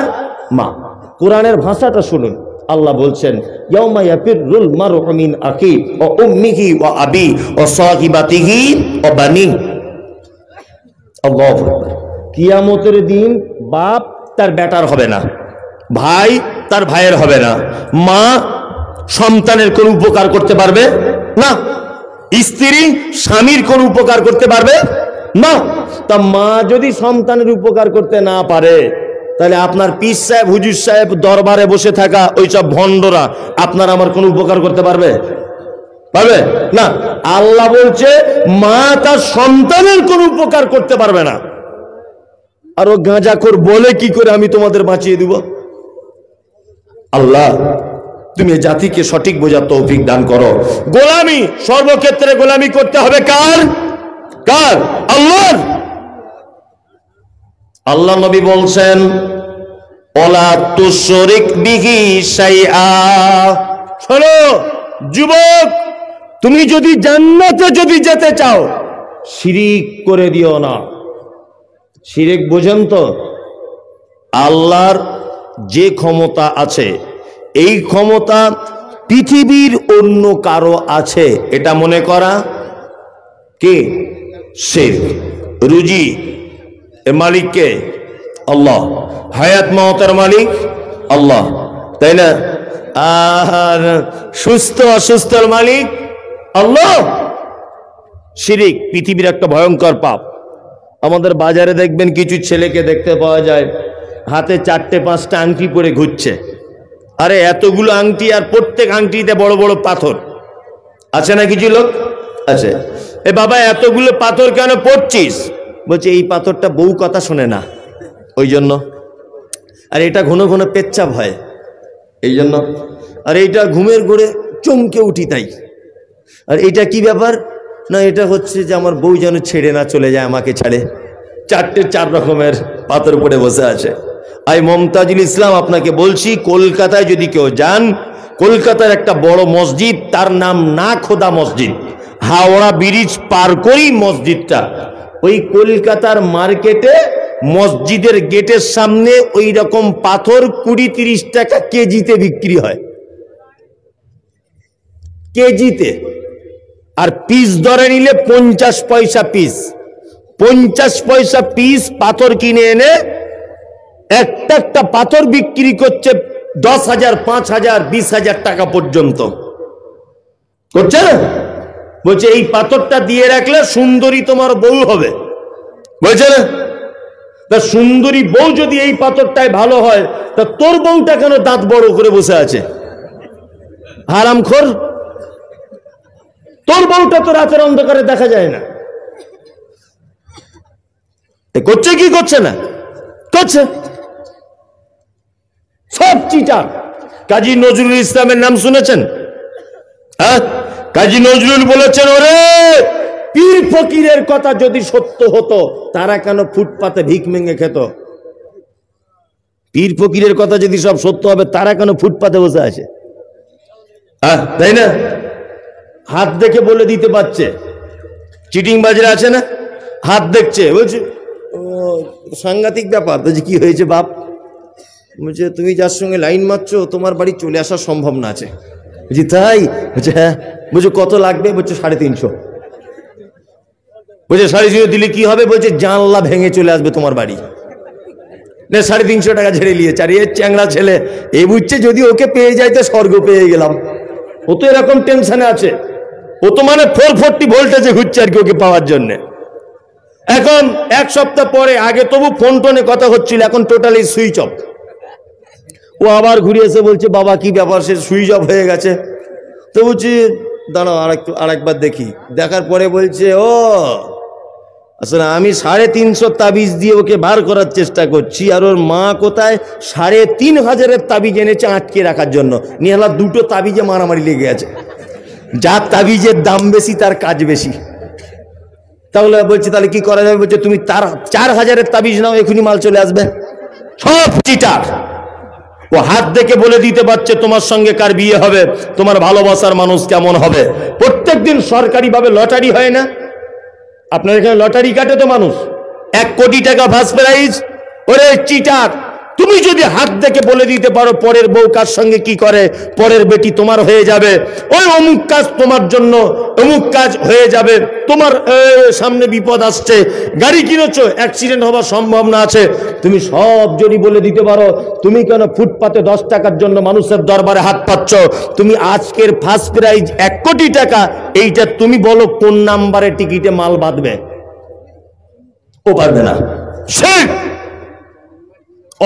মা। কোরআনের ভাষাটা শুনুন, আল্লাহ বলছেন ইয়াউমা ইয়াফিরুল মারউ মিন আখি ওয়া উম্মিহি ওয়া আবি ওয়া সাহিবাতিহি ওয়া বানি। আল্লাহু আকবার। কিয়ামতের দিন বাপ তার বেটার হবে না, ভাই তার ভাইয়ের হবে না, মা সন্তানের কোন উপকার করতে পারবে না, স্ত্রী স্বামীর কোন উপকার করতে পারবে না। তা মা যদি সন্তানের উপকার করতে না পারে, তাহলে আপনার পীর সাহেব, হুজুর সাহেব, দরবারে বসে থাকা ওইসব ভণ্ডরা আপনার আমার কোন উপকার করতে পারবে? পারবে না। আল্লাহ বলছে মা তার সন্তানের কোনো উপকার করতে পারবে না। আর ও গাঁজাখোর বলে কি করে আমি তোমাদের বাঁচিয়ে দিব? আল্লাহ তুমি জাতিকে সঠিক বোঝার তৌফিক দান করো। গোলামি, সর্বক্ষেত্রে গোলামি করতে হবে কার? কার? আল্লাহর। আল্লাহ নবী বলছেন ওয়ালা তুশরিক বিহি শাইআ। শোনো যুবক, তুমি যদি জান্নাতে যদি যেতে চাও শিরিক করে দিও না। শিরিক বোঝেন তো? আল্লাহর যে ক্ষমতা আছে এই ক্ষমতা পৃথিবীর অন্য কারো আছে এটা মনে করা কি শিরক। রুজি এর মালিক কে? আল্লাহ। হায়াত মওতের মালিক আল্লাহ, তাই না? আর সুস্থ অসুস্থর মালিক আল্লাহ। শিরিক পৃথিবীর একটা ভয়ঙ্কর পাপ। আমাদের বাজারে দেখবেন কিছু ছেলেকে দেখতে পাওয়া যায় হাতে 4-5টা আংটি পরে ঘুরছে। আরে এতগুলো আংটি, আর প্রত্যেক আংটিতে বড় বড় পাথর আছে না? কিছু লোক আছে, এ বাবা এতগুলো পাথর কেন পড়ছিস? বলছে এই পাথরটা বউ কথা শোনে না ওই জন্য। আর এটা ঘন ঘন পেচ্ছাপ হয় এই জন্য। আর এইটা ঘুমের ঘোরে চমকে উঠি তাই। আর এটা কি ব্যাপার? না এটা হচ্ছে যে আমার বউ যেন ছেড়ে না চলে যায়, আমাকে ছাড়ে। 4 রকমের পাথর পড়ে বসে আছে। আই মমতাজুল ইসলাম আপনাকে বলছি, কলকাতায় যদি কেউ যান, কলকাতার একটা বড় মসজিদ, তার নাম না খোদা মসজিদ, হাওড়া ব্রিজ পার করেই মসজিদটা। ওই কলকাতার মার্কেটে মসজিদের গেটের সামনে ওই রকম পাথর 20-30 টাকা কেজিতে বিক্রি হয়, কেজিতে। আর পিস ধরে নিলে 50 পয়সা পিস। 50 পয়সা পিস পাথর কিনে এনে একটা একটা পাথর বিক্রি করছে 10,000, 5,000, 20,000 টাকা পর্যন্ত করছে না? বলছে এই পাথরটা দিয়ে রাখলে সুন্দরী তোমার বউ হবে, বলছে না? তা সুন্দরী বউ যদি এই পাথরটাই ভালো হয়, তা তোর বউটা কেন দাঁত বড় করে বসে আছে? হারামখোর, তোর বউটা তো রাতের অন্ধকারে দেখা যায় না। করছে কি করছে না? করছে। সব চিটার। কাজী নজরুল ইসলামের নাম শুনেছেন? হ্যাঁ, কাজী নজরুল বলেছেন ওরে পীর ফকিরের কথা যদি সত্য হতো তারা কেন ফুটপাতে ভিক মেঙে খেত? পীর ফকিরের কথা যদি সব সত্য হবে তারা কেন ফুটপাতে বসে আছে? হ্যাঁ, তাই না? হাত দেখে বলে দিতে পারছে। চিটিং বাজরা আছে না, হাত দেখছে, বলছে ও সাংঘাতিক ব্যাপার। বলছে কি হয়েছে বাপ? বলছে তুমি যার সঙ্গে লাইন মারছো তোমার বাড়ি চলে আসা সম্ভব না আছে। বলছি তাই? বলছে হ্যাঁ। বলছে কত লাগবে? বলছে 350। বলছে 350 দিলে কি হবে? বলছে জানলা ভেঙে চলে আসবে তোমার বাড়ি। 350 টাকা ঝেড়ে নিয়েছে। আর এর চ্যাংড়া ছেলে এই বুঝছে যদি ওকে পেয়ে যাইতে স্বর্গ পেয়ে গেলাম। ও তো এরকম টেনশনে আছে, ও তো মানে 440 ভোল্টেজে ঘুরছে আর কি ওকে পাওয়ার জন্য। এখন 1 সপ্তাহ পরে, আগে তবু ফোন টোনে কথা হচ্ছিল, এখন টোটালি সুইচ অফ। ও আবার ঘুরে এসে বলছে বাবা কি ব্যাপার, সে সুইচ অফ হয়ে গেছে। তো বলছি দাঁড়াও আরেকবার দেখি। দেখার পরে বলছে ও আসলে আমি 350 তাবিজ দিয়ে ওকে বার করার চেষ্টা করছি, আর ওর মা কোথায় 3,500 তাবিজ এনেছে আটকে রাখার জন্য। নিয়ে হলো 2টো তাবিজে মারামারি লেগে আছে। যার তাবিজের দাম বেশি তার কাজ বেশি। তাহলে বলছে তাহলে কি করা যাবে? বলছে তুমি তার 4,000 তাবিজ নাও, এখনই মাল চলে আসবে। সব চিটার। ও হাত দেখে বলে দিতে পারছে তোমার সঙ্গে কার বিয়ে হবে, তোমার ভালোবাসার মানুষ কেমন হবে। প্রত্যেকদিন সরকারিভাবে লটারি হয় না? আপনার এখানে লটারি কাটে তো মানুষ, 1 কোটি টাকা ফার্স্ট প্রাইজ। ওরে চিটার, তুমি যদি হাত দেখে বলে দিতে পারো পরের বউ কার সঙ্গে কি করে, পরের বেটি তোমার হয়ে যাবে, ওই অমুক কাজ তোমার জন্য, অমুক কাজ হয়ে যাবে, তোমার সামনে বিপদ আসছে, গাড়ি কিনেছো অ্যাক্সিডেন্ট হওয়ার সম্ভাবনা আছে, তুমি সব যদি বলে দিতে পারো, তুমি কেন ফুটপাতে 10 টাকার জন্য মানুষের দরবারে হাত পাচ্ছ? তুমি আজকের ফার্স্ট প্রাইজ 1 কোটি টাকা, এইটা তুমি বলো কোন নাম্বারে টিকিটে মাল বাঁধবে? ও পারবে না। শিরক।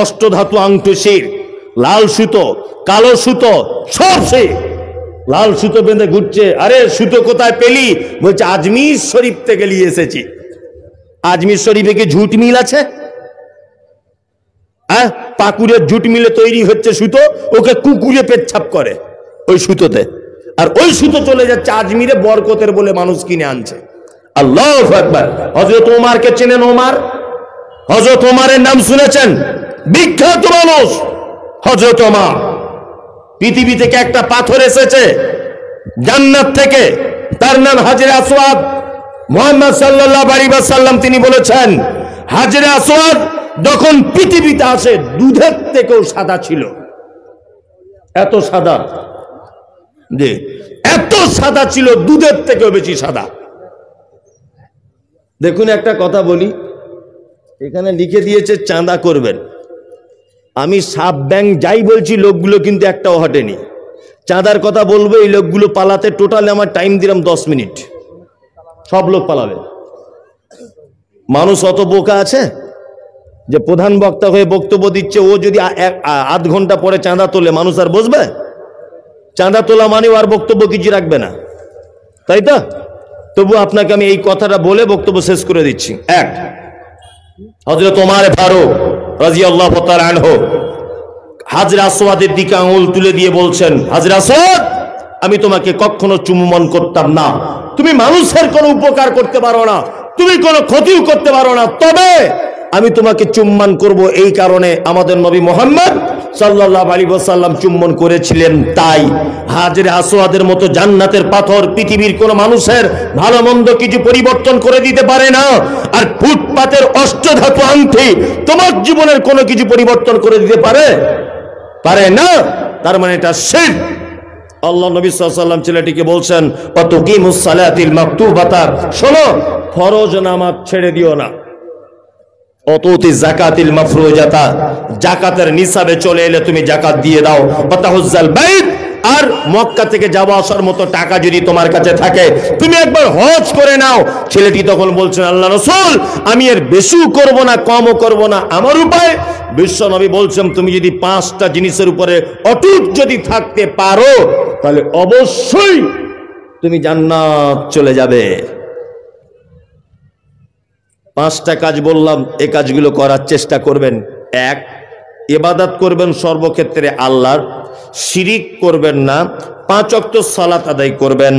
অষ্টধাতু আংটি শিরক, লাল সুতো, কালো সুতো, সব শিরক। লাল সুতো বেঁধে ঘুরছে। আরে সুতো কোথায় পেলি? বলছে আজমির শরীফ থেকে নিয়ে এসেছি। আজমির শরীফে কি ঝুট মিল আছে? হ্যাঁ, পাকুড়ের ঝুট মিলে তৈরি হচ্ছে সুতো, ওকে কুকুরে পেচ্ছাপ করে ওই সুতোতে, আর ওই সুতো চলে যাচ্ছে আজমিরে বরকতের বলে মানুষ কিনে আনছে। আল্লাহু আকবার। হযরত ওমরকে চেনেন? ওমর, হযরত ওমরের নাম শুনেছেন? বিখ্যাত মানুষ হযরত ওমর। পৃথিবী থেকে একটা পাথর এসেছে জান্নাত থেকে, তার নাম হাজরে আসওয়াদ। মুহাম্মদ সাল্লাল্লাহু আলাইহি ওয়াসাল্লাম তিনি বলেছেন, হাজরে আসওয়াদ যখন পৃথিবীতে আসে দুধের থেকেও সাদা ছিল। এত সাদা, যে এত সাদা ছিল, দুধের থেকেও বেশি সাদা। দেখুন একটা কথা বলি, এখানে লিখে দিয়েছে চাঁদা করবেন। আমি সাপ ব্যাং যাই বলছি, লোকগুলো কিন্তু একটাও হটেনি। চাঁদার কথা বলবো, এই লোকগুলো পালাতে টোটালি আমার টাইম দিলাম 10 মিনিট, সব লোক পালাবে। মানুষ অত বোকা আছে যে প্রধান বক্তা হয়ে বক্তব্য দিচ্ছে, ও যদি আধ ঘন্টা পরে চাঁদা তোলে মানুষ আর বসবে? চাঁদা তোলা মানে আর বক্তব্য কিছু রাখবে না, তাই তো? তবু আপনাকে আমি এই কথাটা বলে বক্তব্য শেষ করে দিচ্ছি। এক, হযরত ওমর ফারুক রাদিয়াল্লাহু তাআলা আনহু হাজরে আসওয়াদের দিকে আঙুল তুলে দিয়ে বলছেন, হাজরে আসওয়াদ, আমি তোমাকে কখনো চুম্বন করতাম না। তুমি মানুষের কোনো উপকার করতে পারো না, তুমি কোনো ক্ষতিও করতে পারো না, তবে আমি তোমাকে চুম্বন করব এই কারণে আমাদের নবী মুহাম্মদ সাল্লাল্লাহু আলাইহি ওয়াসাল্লাম চুম্বন করেছিলেন। তাই হাজরে আসওয়াদের মতো জান্নাতের পাথর পৃথিবীর কোন মানুষের ভালো মন্দ কিছু পরিবর্তন করে দিতে পারে না। আর ফুটপাতের অষ্টধাতু আংটি তোমার জীবনের কোনো কিছু পরিবর্তন করে দিতে পারে না। তার মানে এটা শিরক। আল্লাহ নবী সাল্লাল্লাহু আলাইহি ওয়াসাল্লাম ছেলেটিকে বলছেন, ওয়াতুকিমুস সালাতিল মাকতুবাতা, শোনো, ফরজ নামাজ ছেড়ে দিও না। অতুতি যাকাতিল মাফরুজাতা, যাকাতের নিসাবে চলে এলে তুমি যাকাত দিয়ে দাও। ওয়াতাহুজ্জাল বাইত, আর মক্কা থেকে যাওয়া আসার মতো টাকা যদি তোমার কাছে থাকে তুমি একবার হজ করে নাও। ছেলেটি তখন বলছেন, আল্লাহ রাসূল, আমি এর বেশিও করব না কমও করব না, আমার উপায়। বিশ্ব নবী বলছেন, তুমি যদি 5টা জিনিসের উপরে অটুট যদি থাকতে পারো তাহলে অবশ্যই তুমি জান্নাত চলে যাবে। 5টা কাজ বললাম, এই কাজগুলো করার চেষ্টা করবেন। 1, ইবাদত করবেন সর্বক্ষেত্রে আল্লাহর, শিরিক করবেন না, 5 ওয়াক্ত সালাত আদায় করবেন,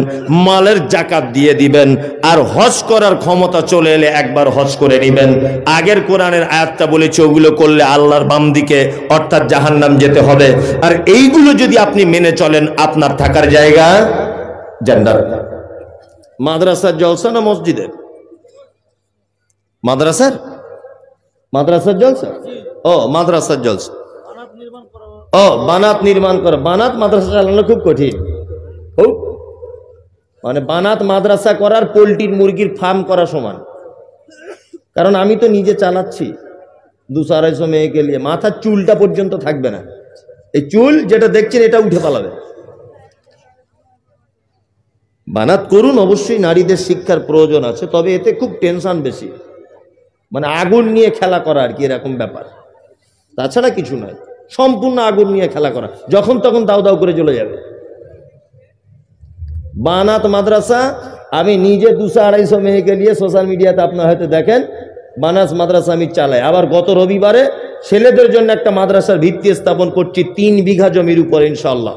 মালের যাকাত দিয়ে দিবেন, আর হজ করার ক্ষমতা চলে এলে একবার হজ করে নেবেন। আগের কোরআনের আয়াতটা বলেছে ওগুলো করলে আল্লাহর বাম দিকে অর্থাৎ জাহান্নাম যেতে হবে। আর এইগুলো যদি আপনি মেনে চলেন, আপনার থাকার জায়গা জান্নাত। মাদ্রাসার জলসা না মসজিদের? মাদ্রাসার জলসা। ও মাদ্রাসার জলসা। ও বানাত নির্মাণ করা। বানাত মাদ্রাসা চালানো খুব কঠিন। মানে বানাত মাদ্রাসা করার পোল্ট্রির মুরগির ফার্ম করা সমান। কারণ আমি তো নিজে চালাচ্ছি 200-250 মেয়েকে নিয়ে, মাথার চুলটা পর্যন্ত থাকবে না। এই চুল যেটা দেখছেন এটা উঠে পালাবে। বানাত করুন, অবশ্যই নারীদের শিক্ষার প্রয়োজন আছে, তবে এতে খুব টেনশন বেশি, মানে আগুন নিয়ে খেলা করা আর কি, এরকম ব্যাপার। তাছাড়া কিছু নয়, সম্পূর্ণ আগুন নিয়ে খেলা করা, যখন তখন দাও দাও করে চলে যাবে। বানাত মাদ্রাসা আমি নিজে 200-250 মেয়েকে নিয়ে সোশ্যাল মিডিয়াতে আপনার হয়তো দেখেন, বানাস মাদ্রাসা আমি চালাই। আবার গত রবিবারে ছেলেদের জন্য একটা মাদ্রাসার ভিত্তি স্থাপন করছি 3 বিঘা জমির উপরে। ইনশাআল্লাহ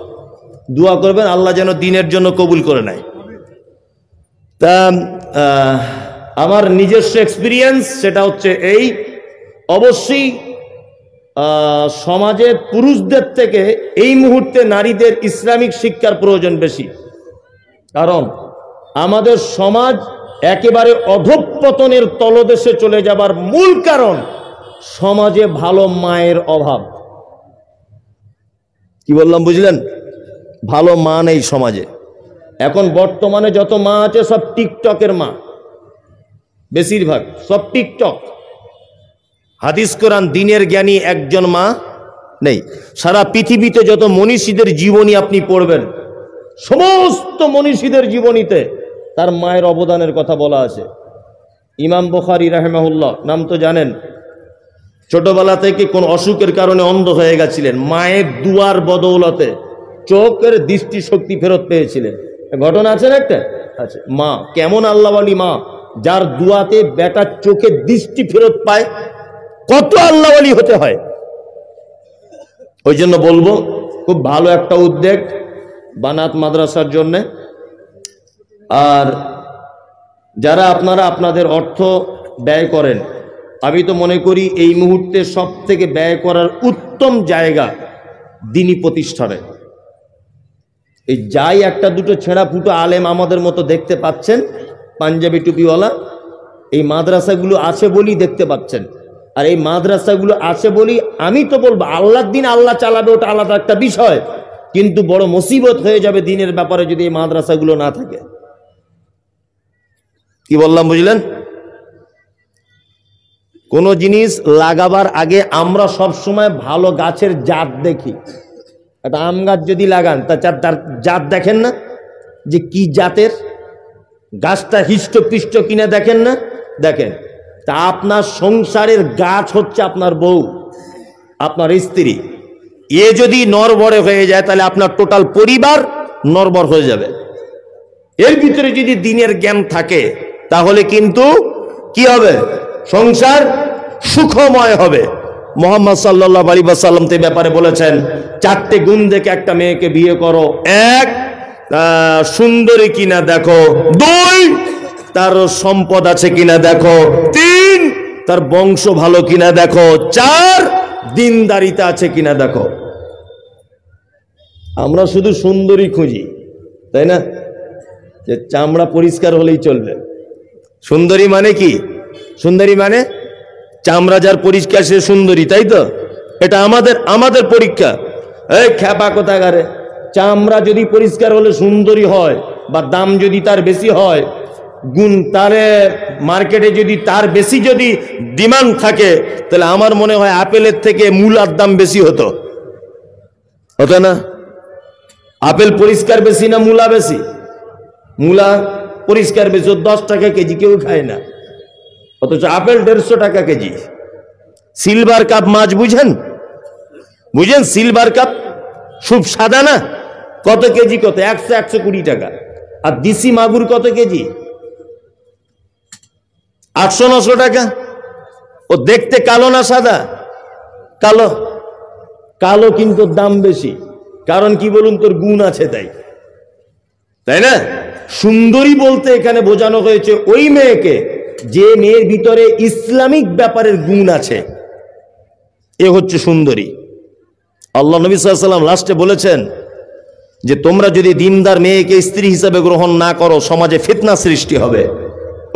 দোয়া করবেন আল্লাহ যেন দিনের জন্য কবুল করে নেয়। তা আমার নিজস্ব এক্সপিরিয়েন্স সেটা হচ্ছে এই, অবশ্যই সমাজে পুরুষদের থেকে এই মুহূর্তে নারীদের ইসলামিক শিক্ষার প্রয়োজন বেশি। কারণ আমাদের সমাজ একেবারে অধঃপতনের তলদেশে চলে যাবার মূল কারণ সমাজে ভালো মায়ের অভাব। কি বললাম বুঝলেন? ভালো মা নেই সমাজে। এখন বর্তমানে যত মা আছে সব টিকটকের মা, বেশিরভাগ সব টিকটক। হাদিস কোরআন দিনের জ্ঞানী একজন মা নেই। সারা পৃথিবীতে যত মনীষীদের জীবনী আপনি পড়বেন, সমস্ত মনীষীদের জীবনীতে তার মায়ের অবদানের কথা বলা আছে। ইমাম বুখারী রাহিমাহুল্লাহ নাম তো জানেন, ছোটবেলা থেকে কোন অসুখের কারণে অন্ধ হয়ে গেছিলেন, মায়ের দুয়ার বদৌলতে চোখের দৃষ্টি শক্তি ফেরত পেয়েছিলেন। ঘটনা আছে না একটা? আচ্ছা, মা কেমন আল্লাহওয়ালি মা, যার দুয়াতে বেটার চোখের দৃষ্টি ফেরত পায়, কত আল্লাহওয়ালি হতে হয়। ওই জন্য বলবো, খুব ভালো একটা উদ্যোগ বানাত মাদ্রাসার জন্য। আর যারা আপনারা আপনাদের অর্থ ব্যয় করেন, আমি তো মনে করি এই মুহূর্তে সব থেকে ব্যয় করার উত্তম জায়গা দিনী প্রতিষ্ঠানে। এই যাই একটা দুটো ছেঁড়া ফুটো আলেম আমাদের মতো দেখতে পাচ্ছেন, পাঞ্জাবি টুপিওয়ালা, এই মাদ্রাসাগুলো আছে বলেই দেখতে পাচ্ছেন। আর এই মাদ্রাসাগুলো আছে বলেই আমি তো বলবো, আল্লাহর দিন আল্লাহ চালাবে, ওটা আলাদা একটা বিষয়, কিন্তু বড় মুসিবত হয়ে যাবে দিনের ব্যাপারে যদি এই মাদ্রাসাগুলো না থাকে। কি বললাম বুঝলেন? কোন জিনিস লাগাবার আগে আমরা সব সময় ভালো গাছের জাত দেখি। একটা আম গাছ যদি লাগান, তার জাত দেখেন না যে কি জাতের, গাছটা হিষ্টপিষ্ট কিনা দেখেন না? দেখেন। তা আপনার সংসারের গাছ হচ্ছে আপনার বউ, আপনার স্ত্রী। এ যদি নরবরে হয়ে যায় তাহলে আপনার টোটাল পরিবার নরবর হয়ে যাবে। এর ভিতরে যদি দ্বীনের জ্ঞান থাকে তাহলে কিন্তু কি হবে? সংসার সুখময় হবে। মুহাম্মদ সাল্লাল্লাহু আলাইহি ওয়াসাল্লাম তে ব্যাপারে বলেছেন, 4টে গুণ দেখে একটা মেয়েকে বিয়ে করো। 1, সুন্দরী কিনা দেখো। 2, তার সম্পদ আছে কিনা দেখো। 3, তার বংশ ভালো কিনা দেখো। 4, দিনদারিতা আছে কিনা দেখো। আমরা শুধু সুন্দরী খুঁজি, তাই না? যে চামড়া পরিষ্কার হলেই চলবে। সুন্দরী মানে কি? সুন্দরী মানে চামড়া যার পরিষ্কার সে সুন্দরী, তাই তো? এটা আমাদের পরীক্ষা। এই খ্যাপা কোথাকারে, চামড়া যদি পরিষ্কার হলে সুন্দরী হয় বা দাম যদি তার বেশি হয়, গুণ তারে মার্কেটে যদি তার বেশি যদি ডিমান্ড থাকে, তাহলে আমার মনে হয় আপেলের থেকে মূলার দাম বেশি হতো না? আপেল পরিষ্কার বেশি না মূলা বেশি? মূলা পরিষ্কার বেশি, 10 টাকা কেজি, কেউ খায় না, অথচ আপেল 150 টাকা কেজি। সিলভার কাপ মাছ বুঝেন? সিলভার কাপ খুব সাদা না, কত কেজি? কত? 100-120 টাকা। আর দেশি মাগুর কত কেজি? 800-900 টাকা। ও দেখতে কালো না সাদা? কালো। কালো কিন্তু দাম বেশি, কারণ কি বলুন, তোর গুণ আছে তাই না? সুন্দরী বলতে এখানে বোঝানো হয়েছে ওই মেয়েকে যে মেয়ের ভিতরে ইসলামিক ব্যাপারের গুণ আছে, এ হচ্ছে সুন্দরী। আল্লাহ নবী সাল্লাল্লাহু আলাইহি ওয়াসাল্লাম লাস্টে বলেছেন যে তোমরা যদি দিনদার মেয়েকে স্ত্রী হিসেবে গ্রহণ না করো, সমাজে ফিতনা সৃষ্টি হবে।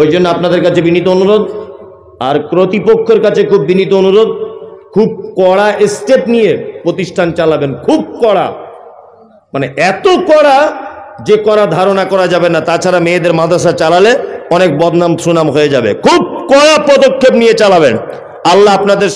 ওই জন্য আপনাদের কাছে বিনীত অনুরোধ, আর কর্তৃপক্ষের কাছে খুব বিনীত অনুরোধ, খুব কড়া স্টেপ নিয়ে প্রতিষ্ঠান চালাবেন। খুব কড়া, মানে এত কড়া যে কড়া ধারণা করা যাবে না। তাছাড়া মেয়েদের মাদ্রাসা চালালে অনেক বদনাম সুনাম হয়ে যাবে। খুব কড়া পদক্ষেপ নিয়ে চালাবেন। আল্লাহ আপনাদের